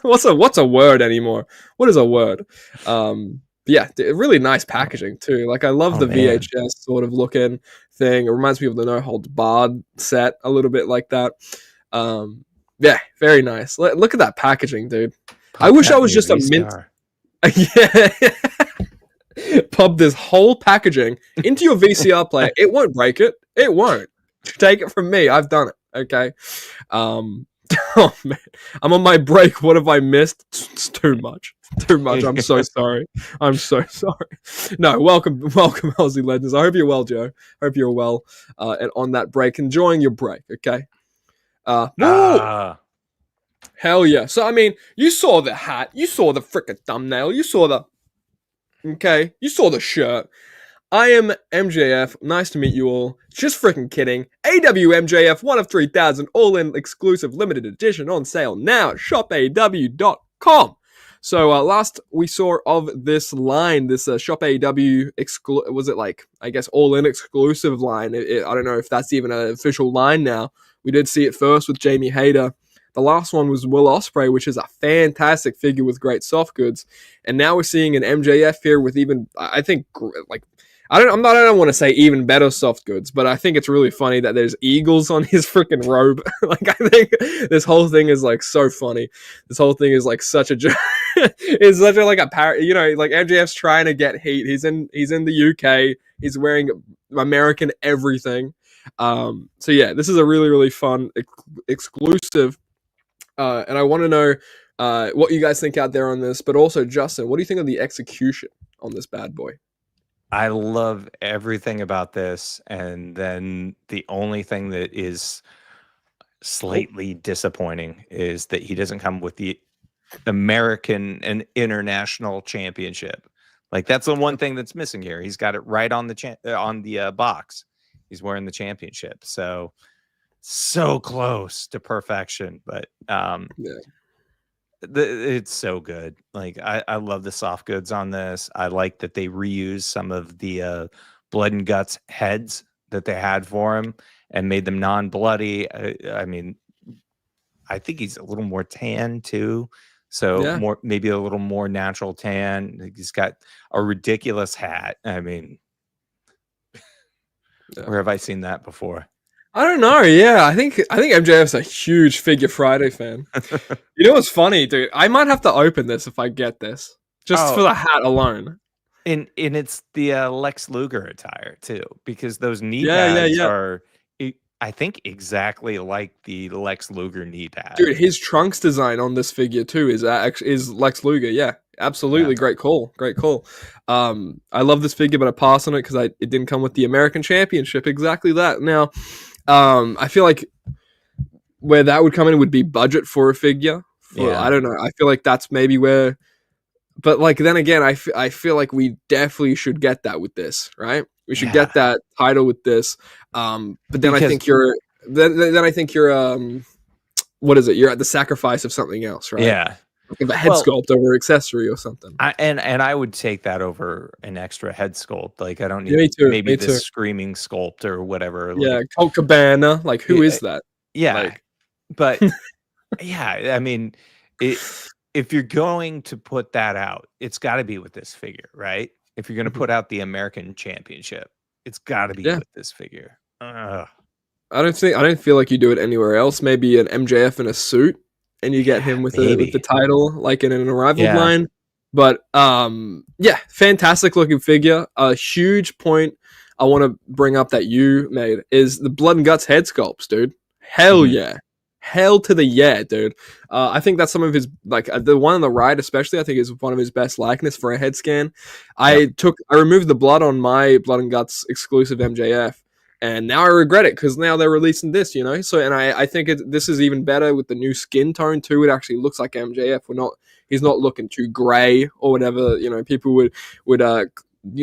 What's a word anymore? What is a word? Yeah, really nice packaging too. Like I love the VHS sort of looking thing. It reminds me of the No Holds Barred set a little bit like that. Yeah, very nice. Look at that packaging, dude. I wish I was just a mint. Yeah. Pop this whole packaging into your VCR player. It won't break it. It won't. Take it from me. I've done it. Okay. Oh man, I'm on my break. What have I missed? It's too much. Too much. I'm so sorry. I'm so sorry. No, welcome, Aussie Legends. I hope you're well, Joe. Hope you're well and on that break, enjoying your break. Okay. Hell yeah. So I mean, you saw the hat, you saw the frickin' thumbnail, you saw the shirt. I am MJF. Nice to meet you all. Just freaking kidding. AEW MJF, 1 of 3,000, all-in exclusive limited edition on sale now at shopaew.com. So last we saw of this line, this Shop AEW, was it like, I guess, all-in exclusive line? I don't know if that's even an official line now. We did see it first with Jamie Hayter. The last one was Will Ospreay, which is a fantastic figure with great soft goods. And now we're seeing an MJF here with even, I think, like, I don't want to say even better soft goods, but I think it's really funny that there's eagles on his freaking robe. Like, I think this whole thing is like so funny. This whole thing is like such a joke. It's such a like a parrot. You know, like MJF's trying to get heat. He's in the UK. He's wearing American everything. So yeah, this is a really, really fun exclusive. And I want to know what you guys think out there on this, but also Justin, what do you think of the execution on this bad boy? I love everything about this, and then the only thing that is slightly disappointing is that he doesn't come with the American and International Championship. Like that's the one thing that's missing here. He's got it right on the box. He's wearing the championship, so close to perfection. But it's so good. Like I love the soft goods on this. I like that they reuse some of the blood and guts heads that they had for him and made them non-bloody. I mean, I think he's a little more tan too, so maybe a little more natural tan. He's got a ridiculous hat. I mean, where have I seen that before? I don't know. Yeah, I think MJF's a huge Figure Friday fan. You know what's funny, dude? I might have to open this if I get this, just for the hat alone. And it's the Lex Luger attire too, because those knee pads are, I think, exactly like the Lex Luger knee pad. Dude, his trunks design on this figure too is Lex Luger. Yeah, absolutely, great call. I love this figure, but I pass on it because it didn't come with the American Championship. Exactly that. Now. I feel like where that would come in would be budget for a figure. I don't know. I feel like that's maybe where, but like then again, I feel like we definitely should get that with this, right? We should get that title with this. But then I think you're what is it? You're at the sacrifice of something else, right? Yeah. Like a head sculpt over accessory or something. And I would take that over an extra head sculpt. Like I don't need maybe this screaming sculpt or whatever. Yeah, like, Colt Cabana. Like who is that? Yeah, like, but yeah, I mean, if you're going to put that out, it's got to be with this figure, right? If you're going to put out the American Championship, it's got to be with this figure. I don't feel like you do it anywhere else. Maybe an MJF in a suit. And you get him with the title, like in an Arrival line. But, fantastic looking figure. A huge point I want to bring up that you made is the blood and guts head sculpts, dude. Hell yeah. Hell to the yeah, dude. I think that's some of his, like, the one on the right especially, I think is one of his best likeness for a head scan. I removed the blood on my Blood and Guts exclusive MJF, and now I regret it because now they're releasing this, you know. So, and I think this is even better with the new skin tone too. It actually looks like MJF. He's not looking too grey or whatever. You know, people would you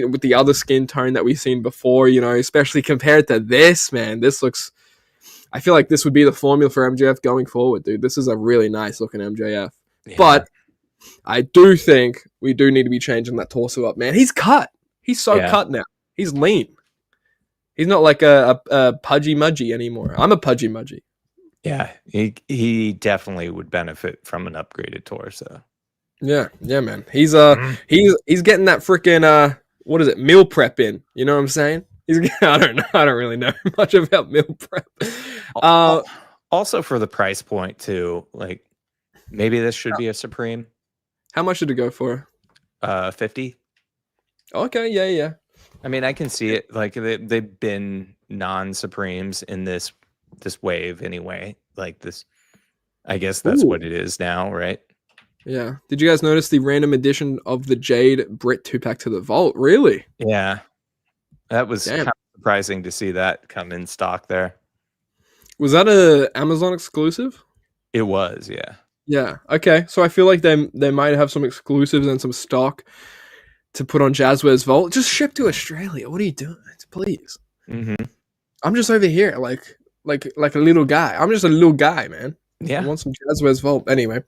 know, with the other skin tone that we've seen before. You know, especially compared to this, man. This looks. I feel like this would be the formula for MJF going forward, dude. This is a really nice looking MJF. Yeah. But I do think we do need to be changing that torso up, man. He's cut. He's so cut now. He's lean. He's not like a pudgy mudgy anymore. I'm a pudgy mudgy. Yeah, he definitely would benefit from an upgraded torso. Yeah, man. He's getting that freaking what is it, meal prep in? You know what I'm saying? I don't know. I don't really know much about meal prep. Also, for the price point too, like maybe this should be a Supreme. How much did it go for? 50. Okay, yeah. I mean, I can see it. Like they've been non-Supremes in this wave anyway. Like this, I guess that's what it is now, right? Yeah. Did you guys notice the random addition of the Jade Brit 2-pack to the vault? Really? Yeah. That was kind of surprising to see that come in stock there. Was that a Amazon exclusive? It was, yeah. Yeah. Okay. So I feel like they might have some exclusives and some stock to put on Jazzware's vault. Just ship to Australia. What are you doing? Please. Mm-hmm. I'm just over here, like a little guy. I'm just a little guy, man. Yeah. I want some Jazzware's vault. Anyway.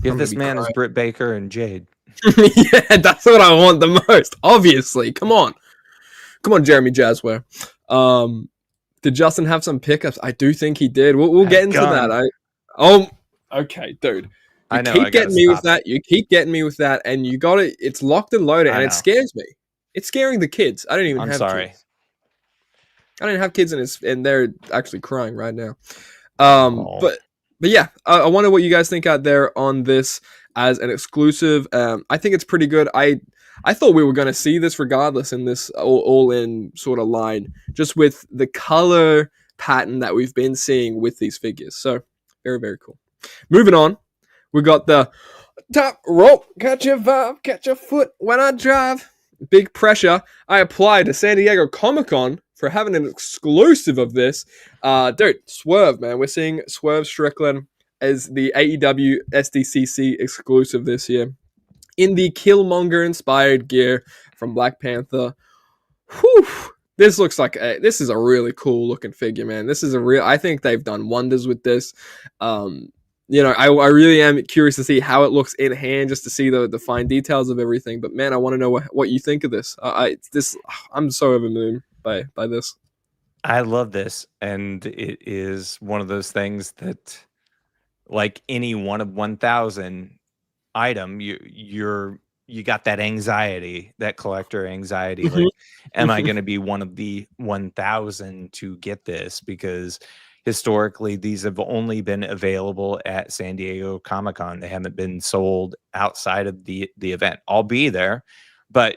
Give this man his Britt Baker and Jade. Yeah, that's what I want the most. Obviously. Come on, Jeremy Jazzware. Did Justin have some pickups? I do think he did. We'll get into that. Okay, dude. You keep getting me with that. You keep getting me with that, and you got it. It's locked and loaded, and it scares me. It's scaring the kids. I don't even have kids. I don't have kids, and they're actually crying right now. But yeah, I wonder what you guys think out there on this as an exclusive. I think it's pretty good. I thought we were going to see this regardless in this all-in sort of line, just with the color pattern that we've been seeing with these figures. So very, very cool. Moving on, we got the top rope, catch your vibe, catch your foot when I drive. Big pressure. I applied to San Diego Comic-Con for having an exclusive of this. Dude, Swerve, man. We're seeing Swerve Strickland as the AEW SDCC exclusive this year in the Killmonger-inspired gear from Black Panther. Whew. This looks like this is a really cool looking figure, man. This is I think they've done wonders with this. You know, I really am curious to see how it looks in hand, just to see the fine details of everything. But man, I want to know what you think of this. I'm so over the moon by this. I love this, and it is one of those things that, like any one of 1,000 item, you got that anxiety, that collector anxiety. Mm-hmm. Like, am I going to be one of the 1,000 to get this? Because historically, these have only been available at San Diego Comic-Con. They haven't been sold outside of the event. I'll be there, but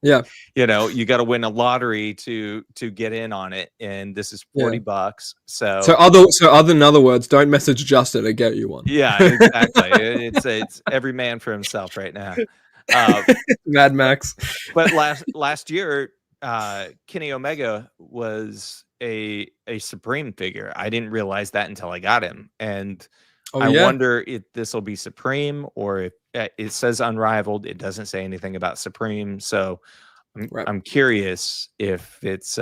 yeah, you know, you got to win a lottery to get in on it, and this is $40. So in other words, don't message Justin to get you one. Yeah, exactly. it's every man for himself right now. Mad Max. But last year, Kenny Omega was a Supreme figure. I didn't realize that until I got him, and I wonder if this will be Supreme or if it says Unrivaled. It doesn't say anything about Supreme, so I'm curious if it's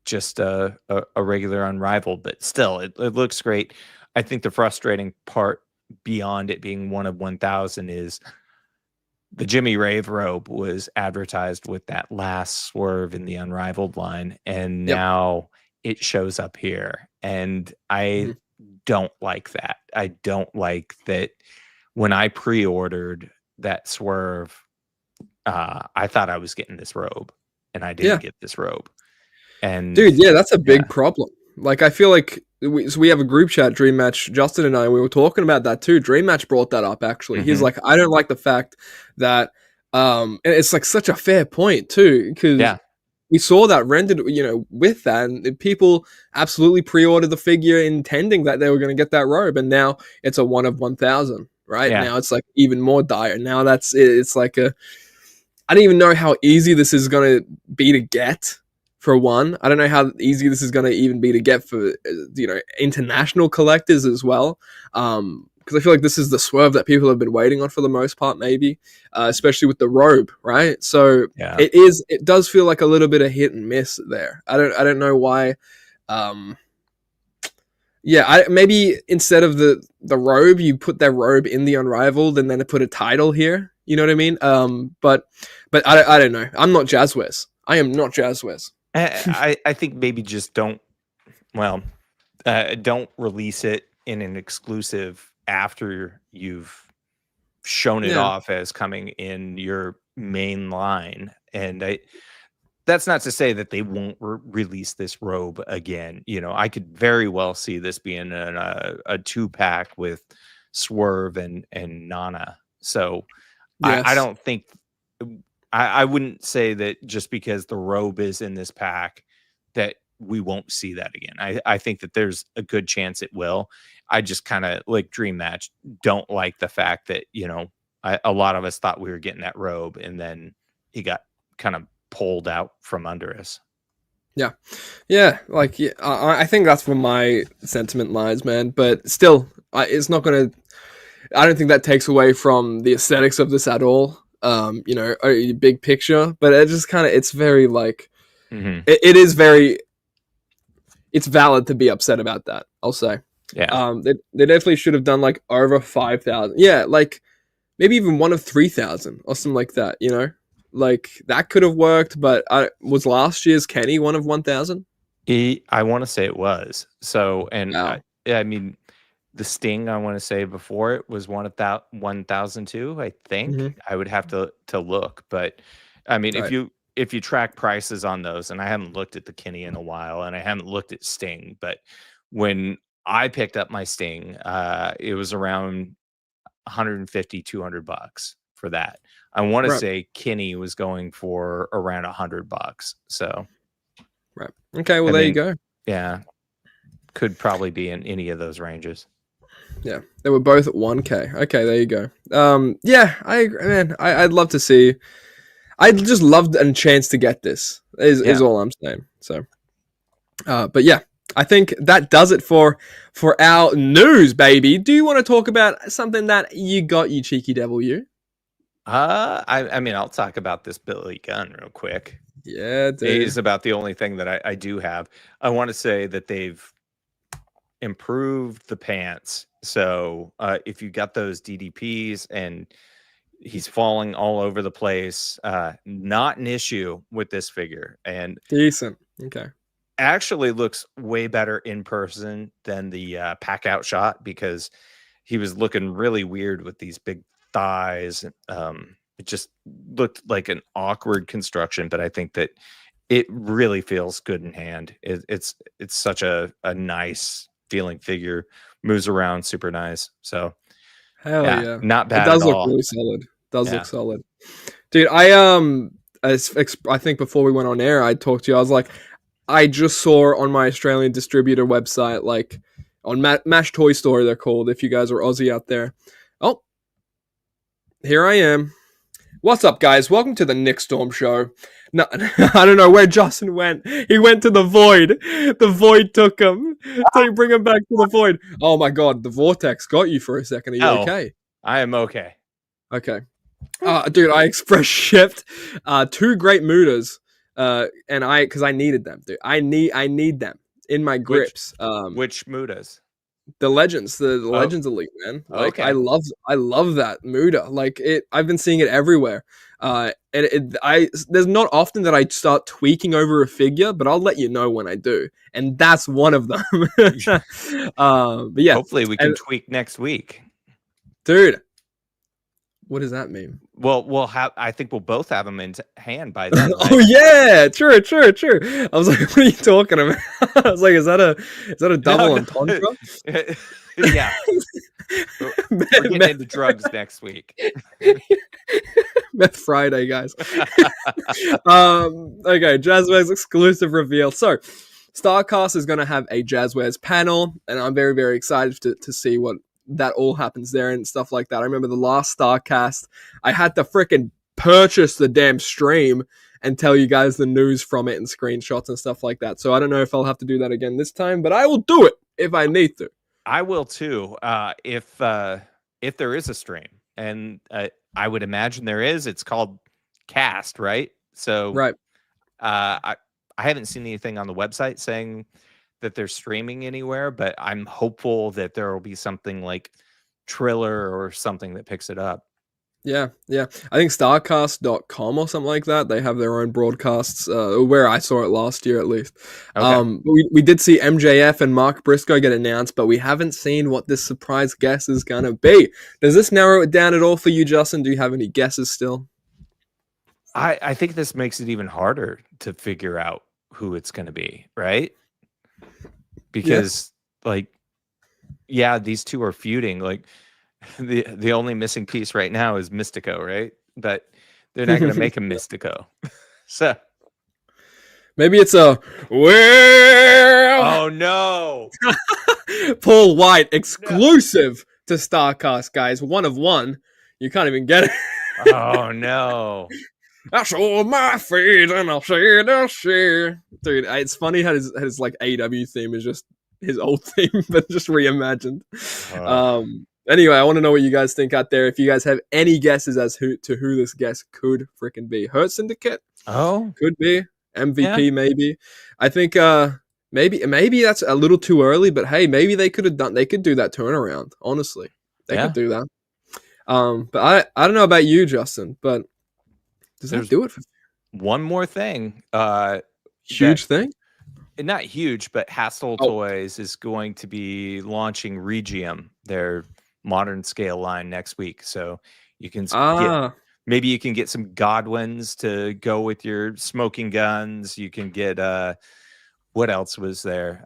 just a regular Unrivaled. But still, it looks great. I think the frustrating part beyond it being one of 1,000 is the Jimmy Rave robe was advertised with that last Swerve in the Unrivaled line, and now it shows up here, and I don't like that. I don't like that. When I pre-ordered that Swerve, I thought I was getting this robe, and I didn't get this robe. And dude, that's a big problem. Like, I feel like we have a group chat, Dream Match. Justin and I, we were talking about that too. Dream Match brought that up, actually. Mm-hmm. He's like, I don't like the fact that, and it's like such a fair point too, because we saw that rendered, with that, and people absolutely pre-ordered the figure intending that they were going to get that robe, and now it's a 1 of 1,000, right? Yeah. Now it's like even more dire. Now it's like I don't even know how easy this is going to be to get. For one, I don't know how easy this is going to even be to get for international collectors as well. Because I feel like this is the swerve that people have been waiting on for the most part, maybe, especially with the robe, right? So it does feel like a little bit of hit and miss there. I don't know why. Maybe instead of the robe, you put that robe in the Unrivaled, and then put a title here. You know what I mean? But I don't know. I'm not Jazzwares. I am not Jazzwares. I think maybe just don't release it in an exclusive after you've shown it off as coming in your main line. And that's not to say that they won't release this robe again. I could very well see this being a 2-pack with Swerve and Nana. So yes. I don't think I wouldn't say that just because the robe is in this pack that we won't see that again. I think that there's a good chance it will. I just kind of, like Dream Match, don't like the fact that, a lot of us thought we were getting that robe, and then he got kind of pulled out from under us. Yeah. I think that's where my sentiment lies, man. But still, it's not going to... I don't think that takes away from the aesthetics of this at all. A big picture, but it just kind of, it's very like, it is very, it's valid to be upset about that, I'll say. Yeah. They definitely should have done like over 5,000. Yeah, like maybe even 1 of 3,000 or something like that, like that could have worked, but was last year's Kenny 1 of 1,000? I want to say it was. So, and wow. I mean, the Sting, I want to say before it was 1,002, I think. I would have to look, but I mean, if you track prices on those, and I haven't looked at the Kenny in a while, and I haven't looked at Sting, but when I picked up my Sting, it was around $150, $200 for that. I want to say Kenny was going for around $100. So, right. Okay. Well, there you go. Yeah. Could probably be in any of those ranges. Yeah, they were both at 1K. Okay, there you go. Yeah, I agree, man. I'd love to see. I'd just love a chance to get this. Is all I'm saying. So, but yeah, I think that does it for our news, baby. Do you want to talk about something that you got, you cheeky devil, you? I mean, I'll talk about this Billy Gunn real quick. Yeah, dude. It is about the only thing that I do have. I want to say that they've improved the pants. So if you got those DDPs and he's falling all over the place, not an issue with this figure. And decent. Okay. Actually looks way better in person than the pack out shot, because he was looking really weird with these big thighs. It just looked like an awkward construction, but I think that it really feels good in hand. It's such a nice feeling figure, moves around super nice. So hell yeah, not bad. It does at look all. really solid. Look solid, dude. I think before we went on air, I talked to you. I was like, I just saw on my Australian distributor website, like on Mash Toy Store, they're called, if you guys are Aussie out there. Oh, here I am. What's up, guys? Welcome to the Nick Storm Show. No, I don't know where Justin went. He went to the Void. The Void took him. So you bring him back to the Void. Oh my God, the Vortex got you for a second. Are you okay? I am okay. Okay. Dude, I express shipped 2 great Mutas, and because I needed them, dude. I need them in my grips. Which Mutas? The Legends, the Legends Elite, man. Like, okay. I love that Muta. Like, I've been seeing it everywhere. There's not often that I start tweaking over a figure, but I'll let you know when I do, and that's one of them. But yeah, hopefully we can tweak next week, dude. What does that mean? Well, I think we'll both have them in hand by then. Right? Oh yeah, true. I was like, what are you talking about? I was like, is that a double entendre? Yeah. We're getting into drugs next week. Meth Friday, guys. Okay, Jazzwares exclusive reveal. So, Starcast is going to have a Jazzwares panel, and I'm very, very excited to see what that all happens there and stuff like that. I remember the last Starcast, I had to freaking purchase the damn stream and tell you guys the news from it and screenshots and stuff like that. So I don't know if I'll have to do that again this time, but I will do it if I need to. I will too. If there is a stream, and I would imagine there is. It's called Cast, right? So right. I haven't seen anything on the website saying that they're streaming anywhere, but I'm hopeful that there will be something like Triller or something that picks it up. Yeah. I think Starcast.com or something like that. They have their own broadcasts, where I saw it last year at least. Okay. We did see MJF and Mark Briscoe get announced, but we haven't seen what this surprise guest is going to be. Does this narrow it down at all for you, Justin? Do you have any guesses still? I think this makes it even harder to figure out who it's going to be, right? Because, these two are feuding. Like, the only missing piece right now is Mystico, right? But they're not going to make him Mystico. So maybe it's a oh no, Paul White exclusive to Starcast, guys. 1 of 1. You can't even get it. Oh no. I saw my feet and I'll see the sea. Dude, it's funny how his like AEW theme is just his old theme, but just reimagined. Anyway, I want to know what you guys think out there. If you guys have any guesses as to who this guest could freaking be. Hurt Syndicate? Oh. Could be. MVP, maybe. I think maybe that's a little too early, but hey, maybe they could do that turnaround, honestly. They could do that. But I don't know about you, Justin, but does that do it for one more thing? Huge thing? Not huge, but Hassel Toys is going to be launching Regium, their modern scale line, next week. So you can maybe you can get some Godwins to go with your smoking guns. You can get what else was there?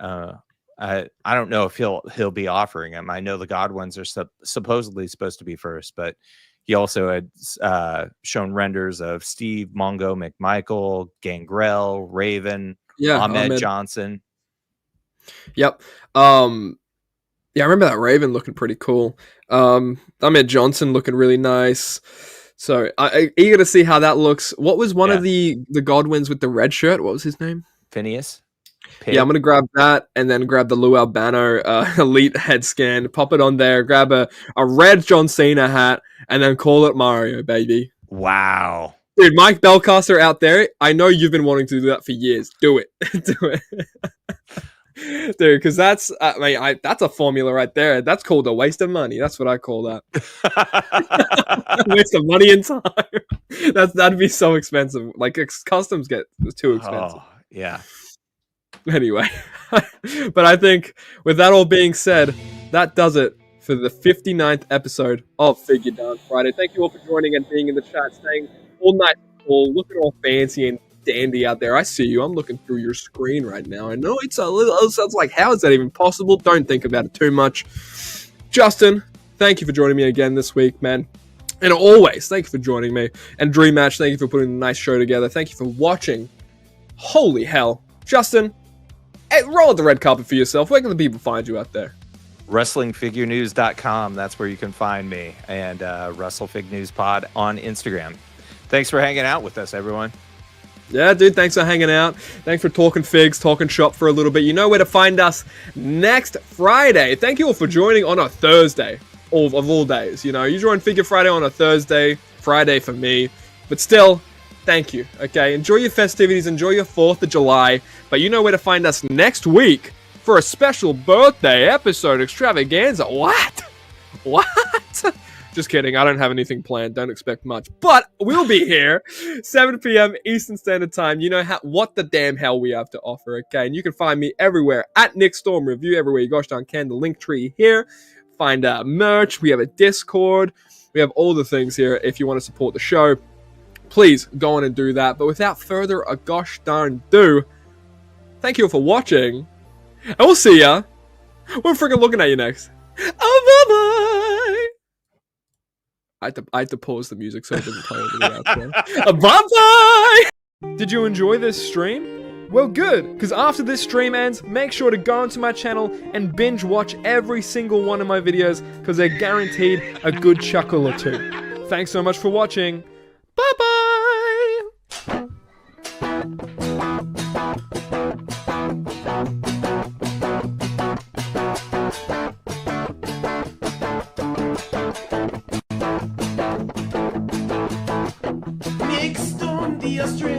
I don't know if he'll be offering them. I know the Godwins are supposedly supposed to be first, but he also had shown renders of Steve, Mongo, McMichael, Gangrel, Raven, Ahmed Johnson. Yep. I remember that Raven looking pretty cool. Ahmed Johnson looking really nice. So I eager to see how that looks. What was one of the Godwins with the red shirt? What was his name? Phineas. Yeah, I'm going to grab that and then grab the Lou Albano Elite head scan, pop it on there, grab a red John Cena hat, and then call it Mario, baby. Wow. Dude, Mike Belcaster out there, I know you've been wanting to do that for years. Do it. Do it. Dude, because that's a formula right there. That's called a waste of money. That's what I call that. Waste of money and time. That'd be so expensive. Like, customs get too expensive. Oh, yeah. Anyway, but I think with that all being said, that does it for the 59th episode of Figure Dance Friday. Thank you all for joining and being in the chat, staying all night cool, looking all fancy and dandy out there. I see you. I'm looking through your screen right now. I know it's a little, sounds like, how is that even possible? Don't think about it too much. Justin, thank you for joining me again this week, man. And always, thank you for joining me. And Dream Match, thank you for putting a nice show together. Thank you for watching. Holy hell. Justin, hey, roll out the red carpet for yourself. Where can the people find you out there? WrestlingFigureNews.com. That's where you can find me. And WrestleFigNewsPod on Instagram. Thanks for hanging out with us, everyone. Yeah, dude, thanks for hanging out. Thanks for talking figs, talking shop for a little bit. You know where to find us next Friday. Thank you all for joining on a Thursday of all days. You know, you join Figure Friday on a Thursday, Friday for me. But still, thank you, okay? Enjoy your festivities, enjoy your 4th of July. But you know where to find us next week for a special birthday episode extravaganza. What? Just kidding. I don't have anything planned. Don't expect much. But we'll be here, 7 p.m. Eastern Standard Time. You know what the damn hell we have to offer, okay? And you can find me everywhere at Nick Storm Review, everywhere you gosh darn can. The link tree here. Find merch. We have a Discord. We have all the things here if you want to support the show. Please go on and do that. But without further a gosh darn do, thank you all for watching. And we'll see ya. We're freaking looking at you next. Oh, bye-bye. I had to pause the music so it didn't play over the outro. Bye-bye! Did you enjoy this stream? Well, good, because after this stream ends, make sure to go onto my channel and binge watch every single one of my videos, because they're guaranteed a good chuckle or two. Thanks so much for watching. Bye-bye! Mixed on the Australian